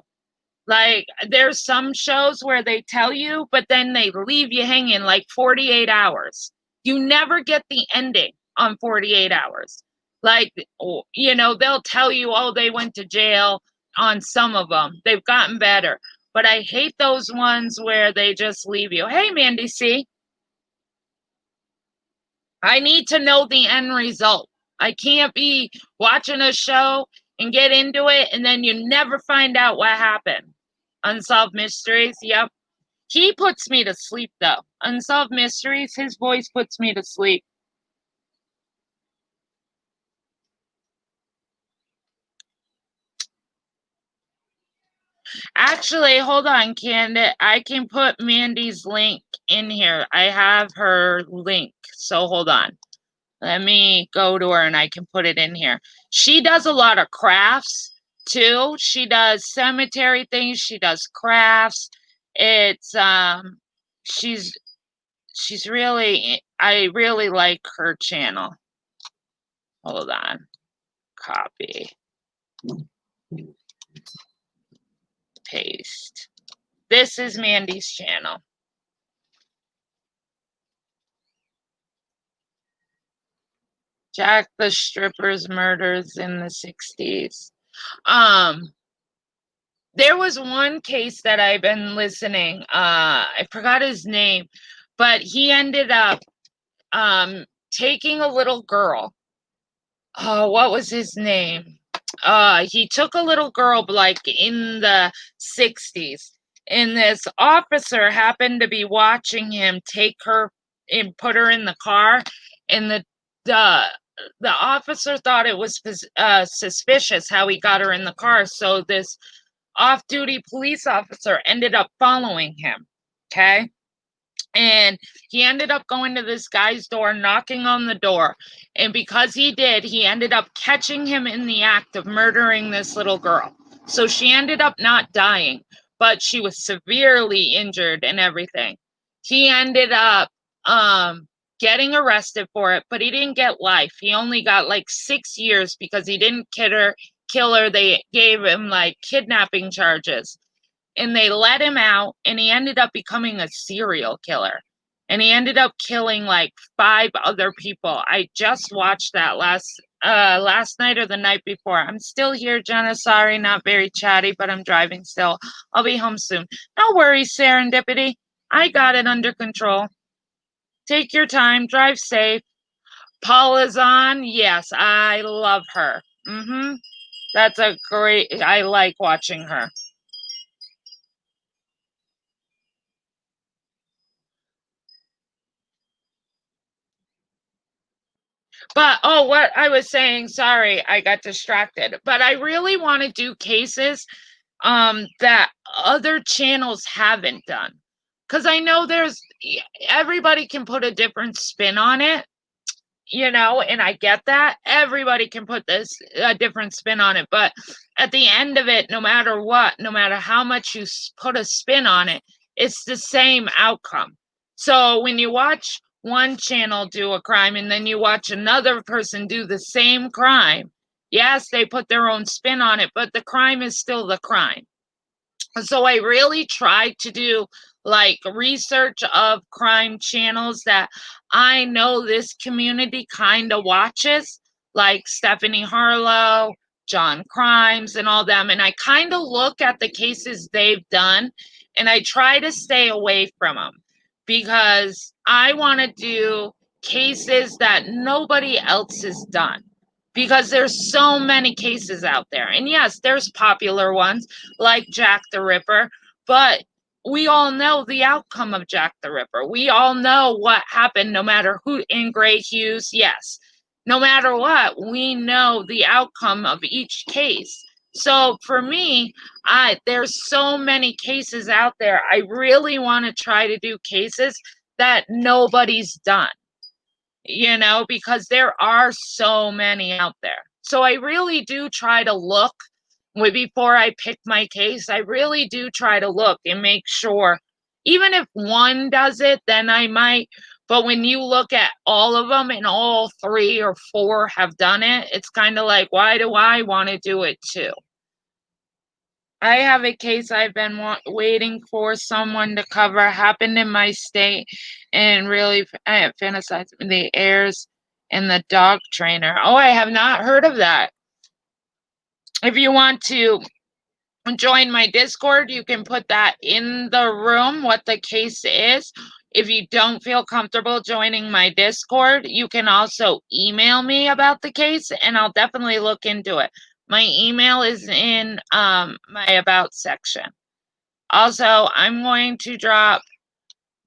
Like, there's some shows where they tell you, but then they leave you hanging like 48 hours. You never get the ending on 48 hours. Like, they'll tell you, oh, they went to jail on some of them. They've gotten better. But I hate those ones where they just leave you. Hey, Mandy C. I need to know the end result. I can't be watching a show and get into it and then you never find out what happened. Unsolved Mysteries, yep. He puts me to sleep, though. Unsolved Mysteries, his voice puts me to sleep. Actually, hold on, Candid. I can put Mandy's link in here. I have her link, so hold on. Let me go to her and I can put it in here. She does a lot of crafts, too. She does cemetery things. She does crafts. It's, she's really, I really like her channel. Hold on. Copy. Paste. This is Mandy's channel. Jack the Stripper's murders in the 60s. There was one case that I've been listening. I forgot his name, but he ended up taking a little girl. Oh, what was his name? He took a little girl like in the 60s, and this officer happened to be watching him take her and put her in the car, and the officer thought it was suspicious how he got her in the car, so this off-duty police officer ended up following him. Okay. And he ended up going to this guy's door, knocking on the door. And because he did, he ended up catching him in the act of murdering this little girl. So she ended up not dying, but she was severely injured and everything. He ended up getting arrested for it, but he didn't get life. He only got like 6 years because he didn't kill her. They gave him like kidnapping charges. And they let him out, and he ended up becoming a serial killer. And he ended up killing like 5 other people. I just watched that last night or the night before. I'm still here, Jenna. Sorry, not very chatty, but I'm driving still. I'll be home soon. No worries, Serendipity. I got it under control. Take your time. Drive safe. Paula's on. Yes, I love her. That's a great. I like watching her. But what I was saying, sorry, I got distracted. But I really want to do cases that other channels haven't done. Because I know everybody can put a different spin on it, and I get that. Everybody can put a different spin on it. But at the end of it, no matter what, no matter how much you put a spin on it, it's the same outcome. So when you watch one channel do a crime and then you watch another person do the same crime, yes, they put their own spin on it, but the crime is still the crime. So I really try to do like research of crime channels that I know this community kind of watches, like Stephanie Harlow, John Crimes and all them. And I kind of look at the cases they've done and I try to stay away from them because I want to do cases that nobody else has done. Because there's so many cases out there. And yes, there's popular ones like Jack the Ripper, but we all know the outcome of Jack the Ripper. We all know what happened no matter who in Gray Hughes, yes. No matter what, we know the outcome of each case. So for me, there's so many cases out there. I really want to try to do cases that nobody's done. Because there are so many out there. So I really do try to look before I pick my case. I really do try to look and make sure, even if one does it, then I might. But when you look at all of them and all 3 or 4 have done it, it's kind of like, why do I want to do it too? I have a case I've been waiting for someone to cover. Happened in my state, and really fantasized the heirs and the dog trainer. Oh, I have not heard of that. If you want to join my Discord, you can put that in the room, what the case is. If you don't feel comfortable joining my Discord, you can also email me about the case, and I'll definitely look into it. My email is in my About section. Also, I'm going to drop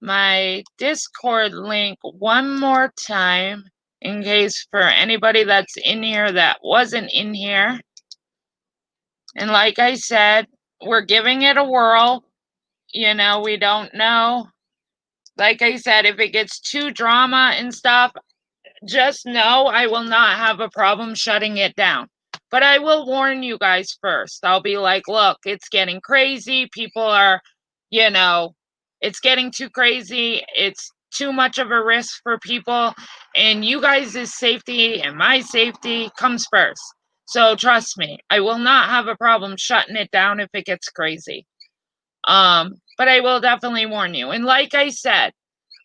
my Discord link one more time in case for anybody that's in here that wasn't in here. And like I said, we're giving it a whirl. We don't know. Like I said, if it gets too drama and stuff, just know I will not have a problem shutting it down. But I will warn you guys first. I'll be like, look, it's getting crazy. People are, it's getting too crazy. It's too much of a risk for people. And you guys' safety and my safety comes first. So trust me, I will not have a problem shutting it down if it gets crazy. But I will definitely warn you. And like I said,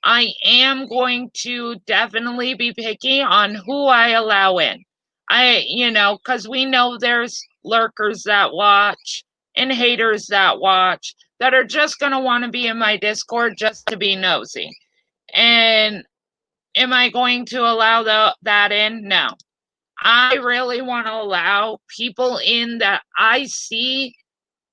I am going to definitely be picky on who I allow in. Because we know there's lurkers that watch and haters that watch that are just going to want to be in my Discord just to be nosy. And am I going to allow that in? No. I really want to allow people in that I see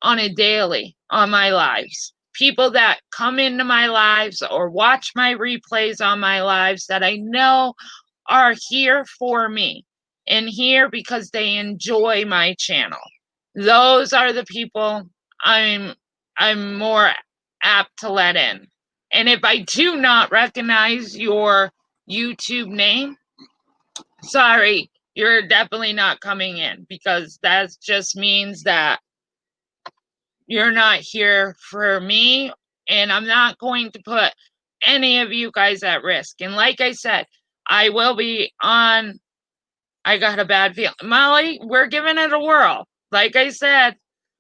on a daily on my lives. People that come into my lives or watch my replays on my lives that I know are here for me and here because they enjoy my channel. Those are the people I'm more apt to let in. And if I do not recognize your YouTube name, sorry, you're definitely not coming in, because that just means that you're not here for me, and I'm not going to put any of you guys at risk. And like I said, I will be on. I got a bad feeling. Molly, we're giving it a whirl. Like I said,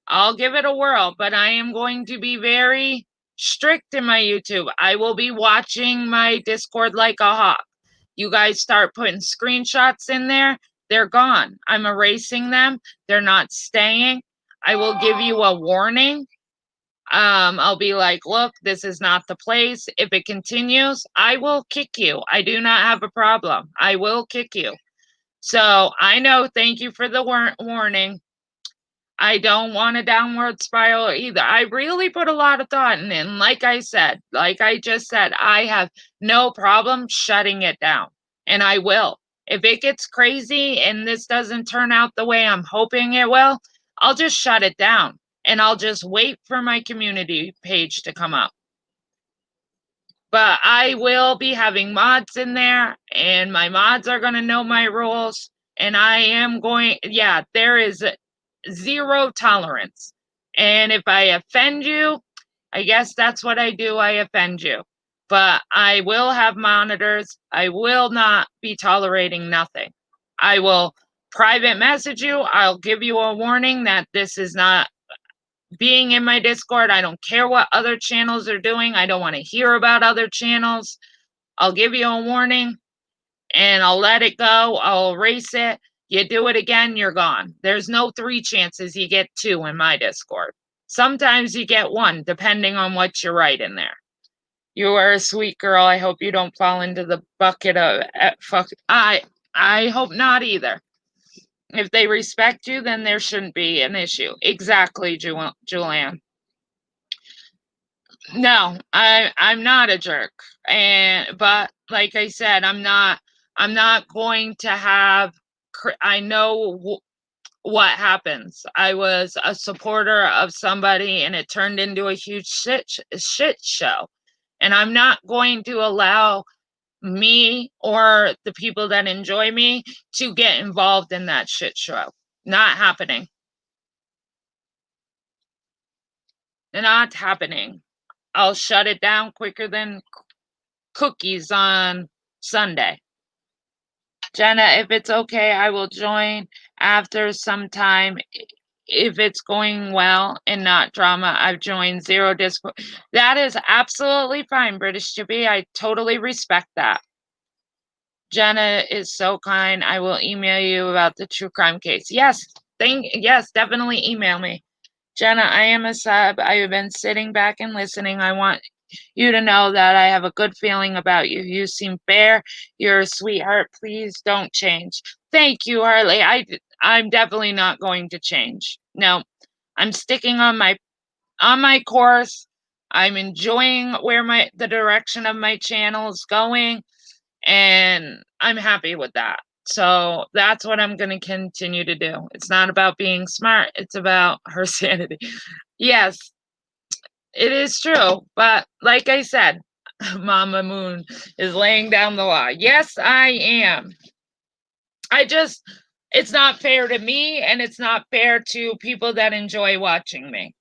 I'll give it a whirl, but I am going to be very strict in my YouTube. I will be watching my Discord like a hawk. You guys start putting screenshots in there, they're gone. I'm erasing them. They're not staying. I will give you a warning. I'll be like, look, this is not the place. If it continues, I will kick you. I do not have a problem. I will kick you. So I know, thank you for the warning. I don't want a downward spiral either. I really put a lot of thought in it. And like I just said, I have no problem shutting it down. And I will. If it gets crazy and this doesn't turn out the way I'm hoping it will, I'll just shut it down. And I'll just wait for my community page to come up. But I will be having mods in there, and my mods are going to know my rules. And I am going, there is zero tolerance. And if I offend you, I guess that's what I do. I offend you. But I will have monitors. I will not be tolerating nothing. I will private message you. I'll give you a warning that this is not being in my Discord. I don't care what other channels are doing. I don't want to hear about other channels. I'll give you a warning and I'll let it go. I'll erase it. You do it again, you're gone. There's no 3 chances, you get 2 in my Discord. Sometimes you get 1, depending on what you write in there. You are a sweet girl. I hope you don't fall into the bucket of fuck. I hope not either. If they respect you, then there shouldn't be an issue. Exactly, Julianne. No, I'm not a jerk. But like I said, I'm not going to have I know what happens. I was a supporter of somebody and it turned into a huge shit show. And I'm not going to allow me or the people that enjoy me to get involved in that shit show. Not happening. Not happening. I'll shut it down quicker than cookies on Sunday. Jenna, if it's okay, I will join after some time. If it's going well and not drama, I've joined 0 Discord. That is absolutely fine, British Chippy. I totally respect that. Jenna is so kind. I will email you about the true crime case. Yes, definitely email me. Jenna, I am a sub. I have been sitting back and listening. I want you to know that I have a good feeling about you. You seem fair. You're a sweetheart. Please don't change. Thank you, Harley. I'm definitely not going to change. No, I'm sticking on my course. I'm enjoying where the direction of my channel is going, and I'm happy with that. So that's what I'm going to continue to do. It's not about being smart. It's about her sanity. Yes, it is true. But like I said, Mama Moon is laying down the law. Yes, I am. It's not fair to me, and it's not fair to people that enjoy watching me.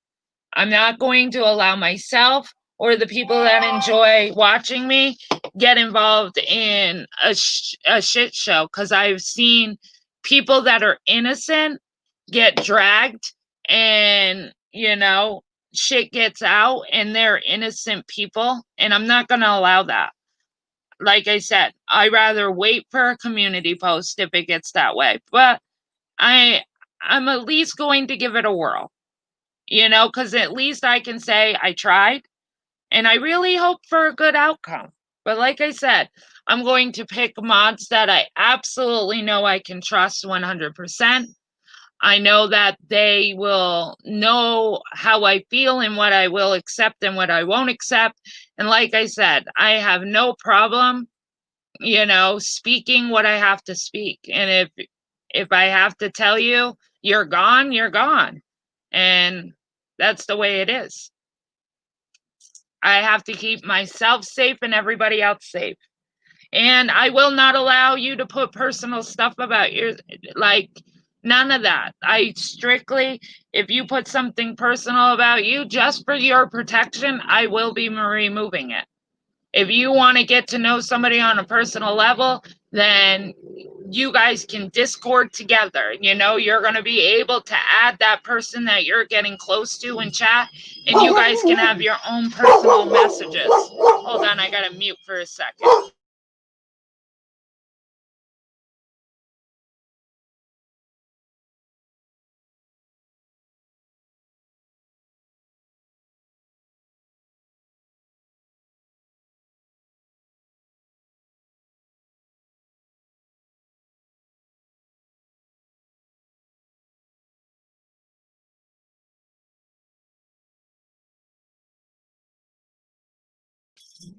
I'm not going to allow myself or the people that enjoy watching me get involved in a shit show, because I've seen people that are innocent get dragged, and shit gets out, and they're innocent people, and I'm not going to allow that. Like I said, I rather wait for a community post if it gets that way, but I'm at least going to give it a whirl, because at least I can say I tried, and I really hope for a good outcome. But like I said, I'm going to pick mods that I absolutely know I can trust 100%. I know that they will know how I feel and what I will accept and what I won't accept. And like I said, I have no problem, speaking what I have to speak. And if I have to tell you, you're gone, you're gone. And that's the way it is. I have to keep myself safe and everybody else safe. And I will not allow you to put personal stuff about none of that. I strictly, if you put something personal about you just for your protection, I will be removing it. If you want to get to know somebody on a personal level, then you guys can Discord together. You're going to be able to add that person that you're getting close to in chat, and you guys can have your own personal messages. Hold on, I got to mute for a second.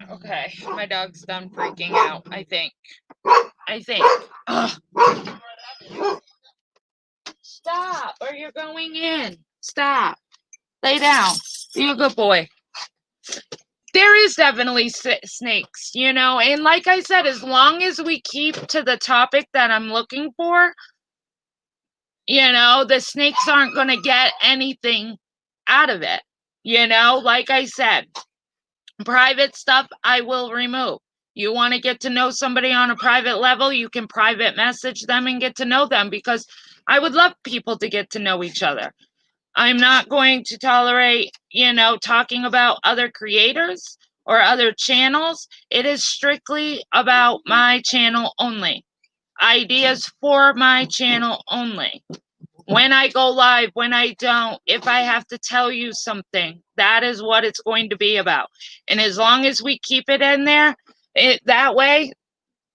Okay, my dog's done freaking out, I think. Ugh. Stop, or you're going in. Stop. Lay down. Be a good boy. There is definitely snakes, and like I said, as long as we keep to the topic that I'm looking for, the snakes aren't going to get anything out of it. Like I said, private stuff I will remove. You want to get to know somebody on a private level, you can private message them and get to know them, because I would love people to get to know each other. I'm not going to tolerate, talking about other creators or other channels. It is strictly about my channel only. ideas for my channel only. When I go live, when I don't, if I have to tell you something, that is what it's going to be about. And as long as we keep it in there, that way,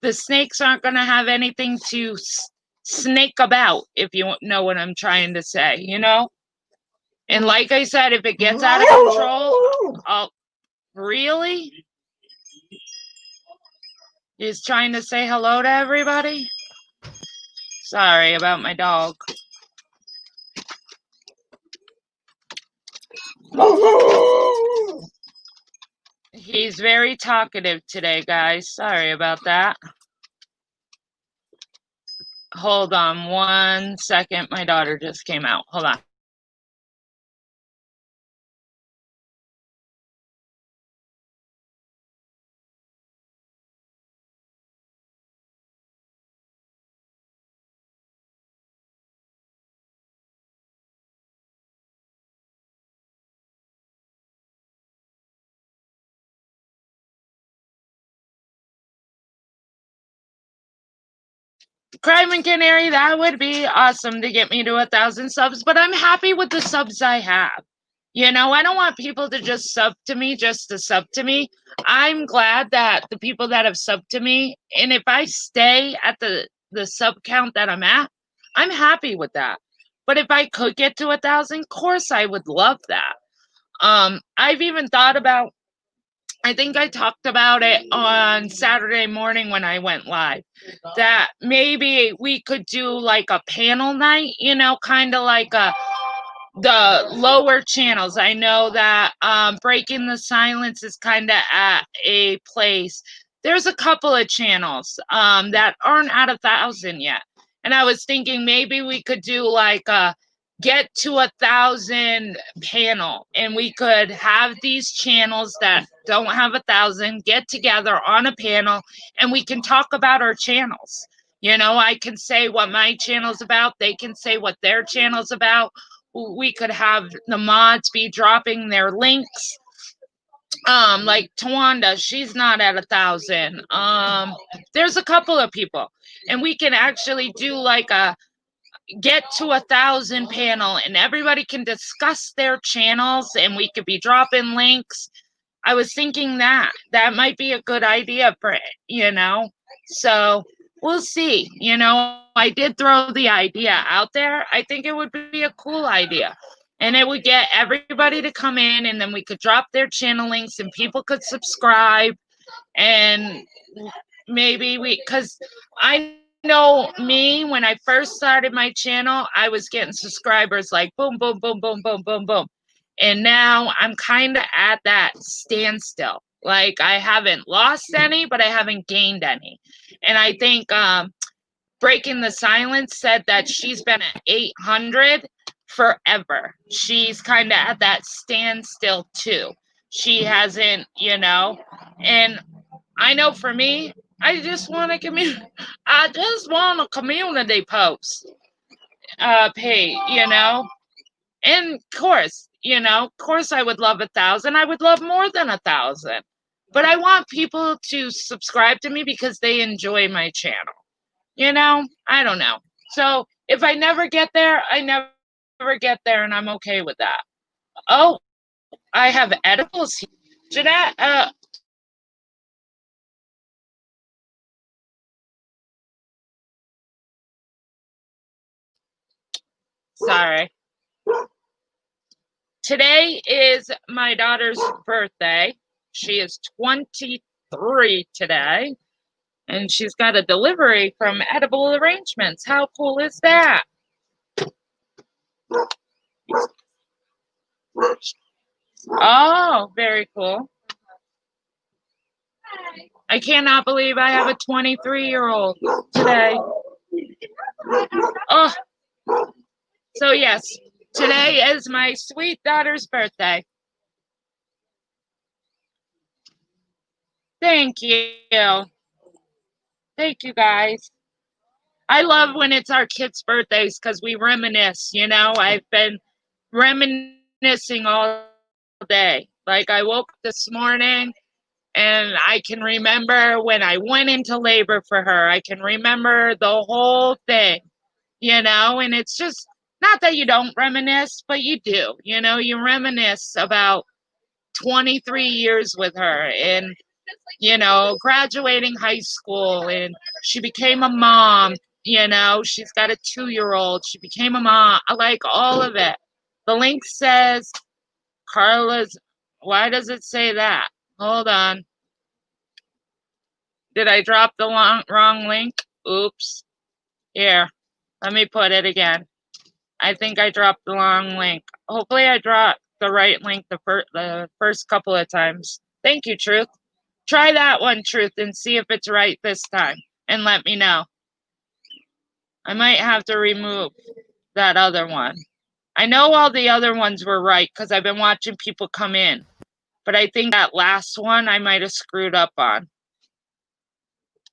the snakes aren't going to have anything to snake about, if you know what I'm trying to say, you know? And like I said, if it gets out of control, I'll really? He's trying to say hello to everybody? Sorry about my dog. He's very talkative today, guys. Sorry about that. Hold on 1 second. My daughter just came out. Hold on. Cryman Canary, that would be awesome to get me to 1,000 subs, but I'm happy with the subs I have. You know, I don't want people to just sub to me just to sub to me. I'm glad that the people that have subbed to me, and if I stay at the sub count that I'm at, I'm happy with that. But if I could get to 1,000, of course I would love that. I've even thought about, I think I talked about it on Saturday morning when I went live, that maybe we could do like a panel night, you know, kind of like the lower channels. I know that Breaking the Silence is kind of at a place. There's a couple of channels that aren't at 1,000 yet. And I was thinking maybe we could do like a get to 1,000 panel, and we could have these channels that don't have 1,000 get together on a panel, and we can talk about our channels. You know, I can say what my channel's about. They can say what their channel's about. We could have the mods be dropping their links. Like Tawanda, she's not at 1,000. There's a couple of people, and we can actually do like a get to 1,000 panel, and everybody can discuss their channels, and we could be dropping links. I was thinking that might be a good idea for it, you know. So we'll see. You know, I did throw the idea out there. I think it would be a cool idea. And it would get everybody to come in, and then we could drop their channel links, and people could subscribe. And maybe because I know me, when I first started my channel, I was getting subscribers like boom, boom, boom, boom, boom, boom, boom. And now I'm kind of at that standstill. Like I haven't lost any, but I haven't gained any. And I think Breaking the Silence said that she's been at 800 forever. She's kind of at that standstill too. She hasn't, you know, and I know for me, I just want a community. I just want a community post page, you know. And of course, you know, of course, I would love 1,000. I would love more than 1,000. But I want people to subscribe to me because they enjoy my channel. You know, I don't know. So if I never get there, I never get there, and I'm okay with that. Oh, I have edibles here. Jeanette, sorry. Today is my daughter's birthday. She is 23 today, and she's got a delivery from Edible Arrangements. How cool is that? Oh, very cool. I cannot believe I have a 23-year-old today. Oh, so yes, today is my sweet daughter's birthday. Thank you. Thank you, guys. I love when it's our kids' birthdays because we reminisce, you know. I've been reminiscing all day. Like I woke up this morning And I can remember when I went into labor for her. I can remember the whole thing, and it's just not that you don't reminisce, but you do, you reminisce about 23 years with her and, graduating high school, and she became a mom, she's got a 2-year-old. She became a mom, like all of it. The link says Carla's. Why does it say that? Hold on. Did I drop the wrong link? Oops. Here, let me put it again. I think I dropped the wrong link. Hopefully I dropped the right link the first couple of times. Thank you, Truth. Try that one, Truth, and see if it's right this time, and let me know. I might have to remove that other one. I know all the other ones were right because I've been watching people come in, but I think that last one I might have screwed up on.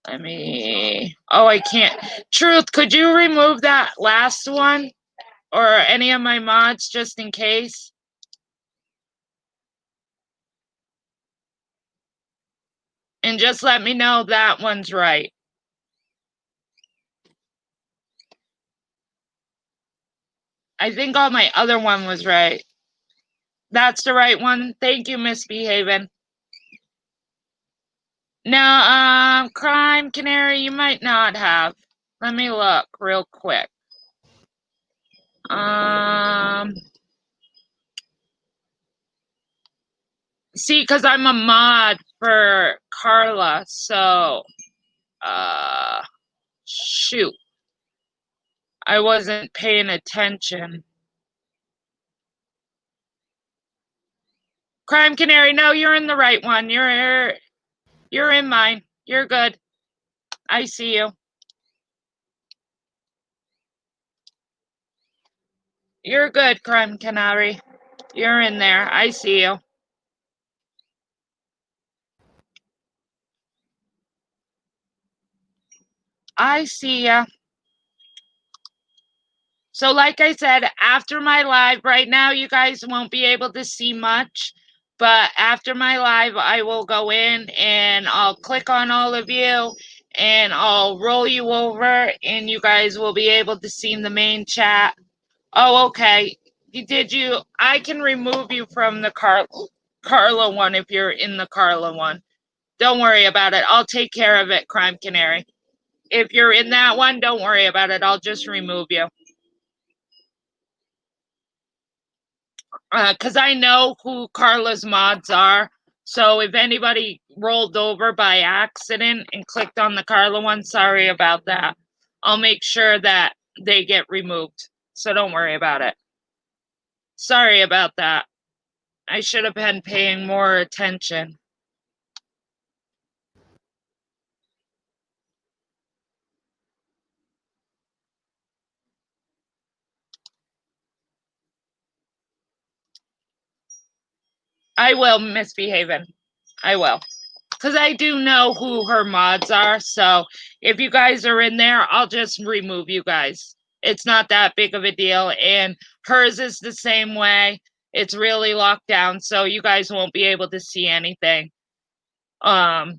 Oh, I can't. Truth, could you remove that last one or any of my mods just in case? And just let me know that one's right. I think all my other one was right. That's the right one. Thank you, Misbehaving. Now, Crime Canary, you might not have. Let me look real quick. See, because I'm a mod for Carla, so, shoot. I wasn't paying attention. Crime Canary, no, you're in the right one. You're in mine. You're good. I see you. You're good, Crime Canary. You're in there. I see you. I see ya. So like I said, after my live, right now you guys won't be able to see much, but after my live, I will go in and I'll click on all of you and I'll roll you over and you guys will be able to see in the main chat. Oh, okay. I can remove you from the Carla one if you're in the Carla one. Don't worry about it. I'll take care of it, Crime Canary. If you're in that one, don't worry about it. I'll just remove you. Because I know who Carla's mods are. So if anybody rolled over by accident and clicked on the Carla one, sorry about that. I'll make sure that they get removed. So don't worry about it. Sorry about that. I should have been paying more attention. I will, Misbehaving. I will. Because I do know who her mods are. So if you guys are in there, I'll just remove you guys. It's not that big of a deal. And hers is the same way. It's really locked down. So you guys won't be able to see anything. But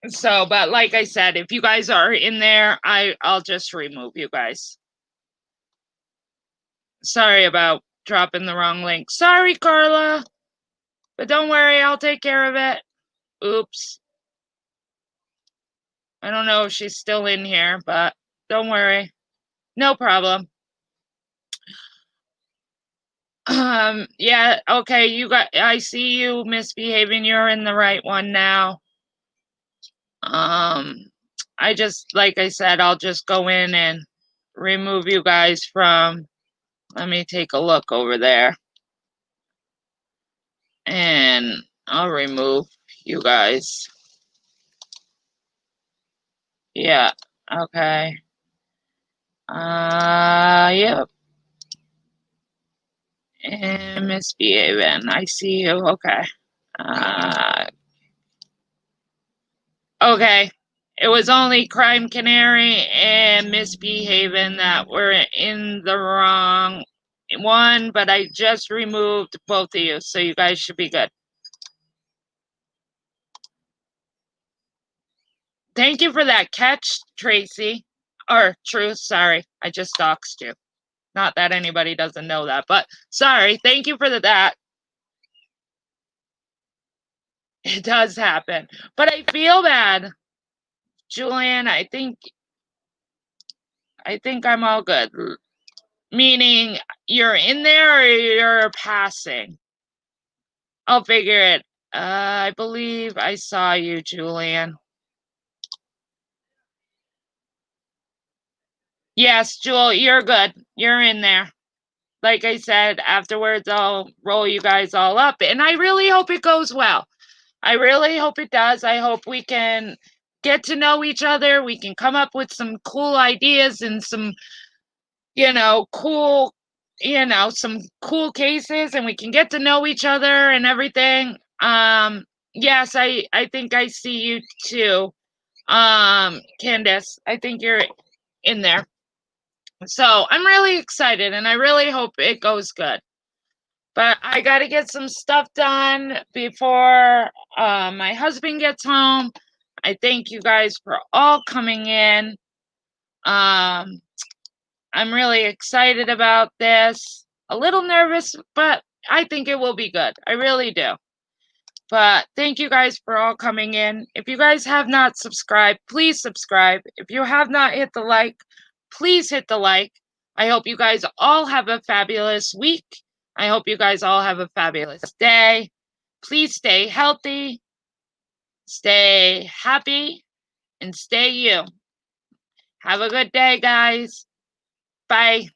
like I said, if you guys are in there, I'll just remove you guys. Sorry about dropping the wrong link. Sorry, Carla. But don't worry, I'll take care of it. Oops. I don't know if she's still in here, but don't worry. No problem. Yeah, okay, I see you Misbehaving. You're in the right one now. Like I said, I'll just go in and remove you guys from, let me take a look over there. And I'll remove you guys. Yeah, okay. Yep. And Misbehaving. I see you. Okay. Okay. It was only Crime Canary and Misbehaving that were in the wrong one, but I just removed both of you, so you guys should be good. Thank you for that catch, Tracy. Or Truth, sorry. I just doxed you. Not that anybody doesn't know that, but sorry. Thank you for that. It does happen. But I feel bad. Julian, I think I'm all good. Meaning you're in there or you're passing. I'll figure it. I believe I saw you, Julian. Yes, Jewel, you're good. You're in there. Like I said, afterwards I'll roll you guys all up. And I really hope it goes well. I really hope it does. I hope we can get to know each other. We can come up with some cool ideas and some, cool, some cool cases, and we can get to know each other and everything. Yes, I think I see you too. Candace, I think you're in there. So I'm really excited and I really hope it goes good. But I got to get some stuff done before my husband gets home. I thank you guys for all coming in. I'm really excited about this. A little nervous, but I think it will be good. I really do. But thank you guys for all coming in. If you guys have not subscribed, please subscribe. If you have not hit the like, please hit the like. I hope you guys all have a fabulous week. I hope you guys all have a fabulous day. Please stay healthy, stay happy, and stay you. Have a good day, guys. Bye.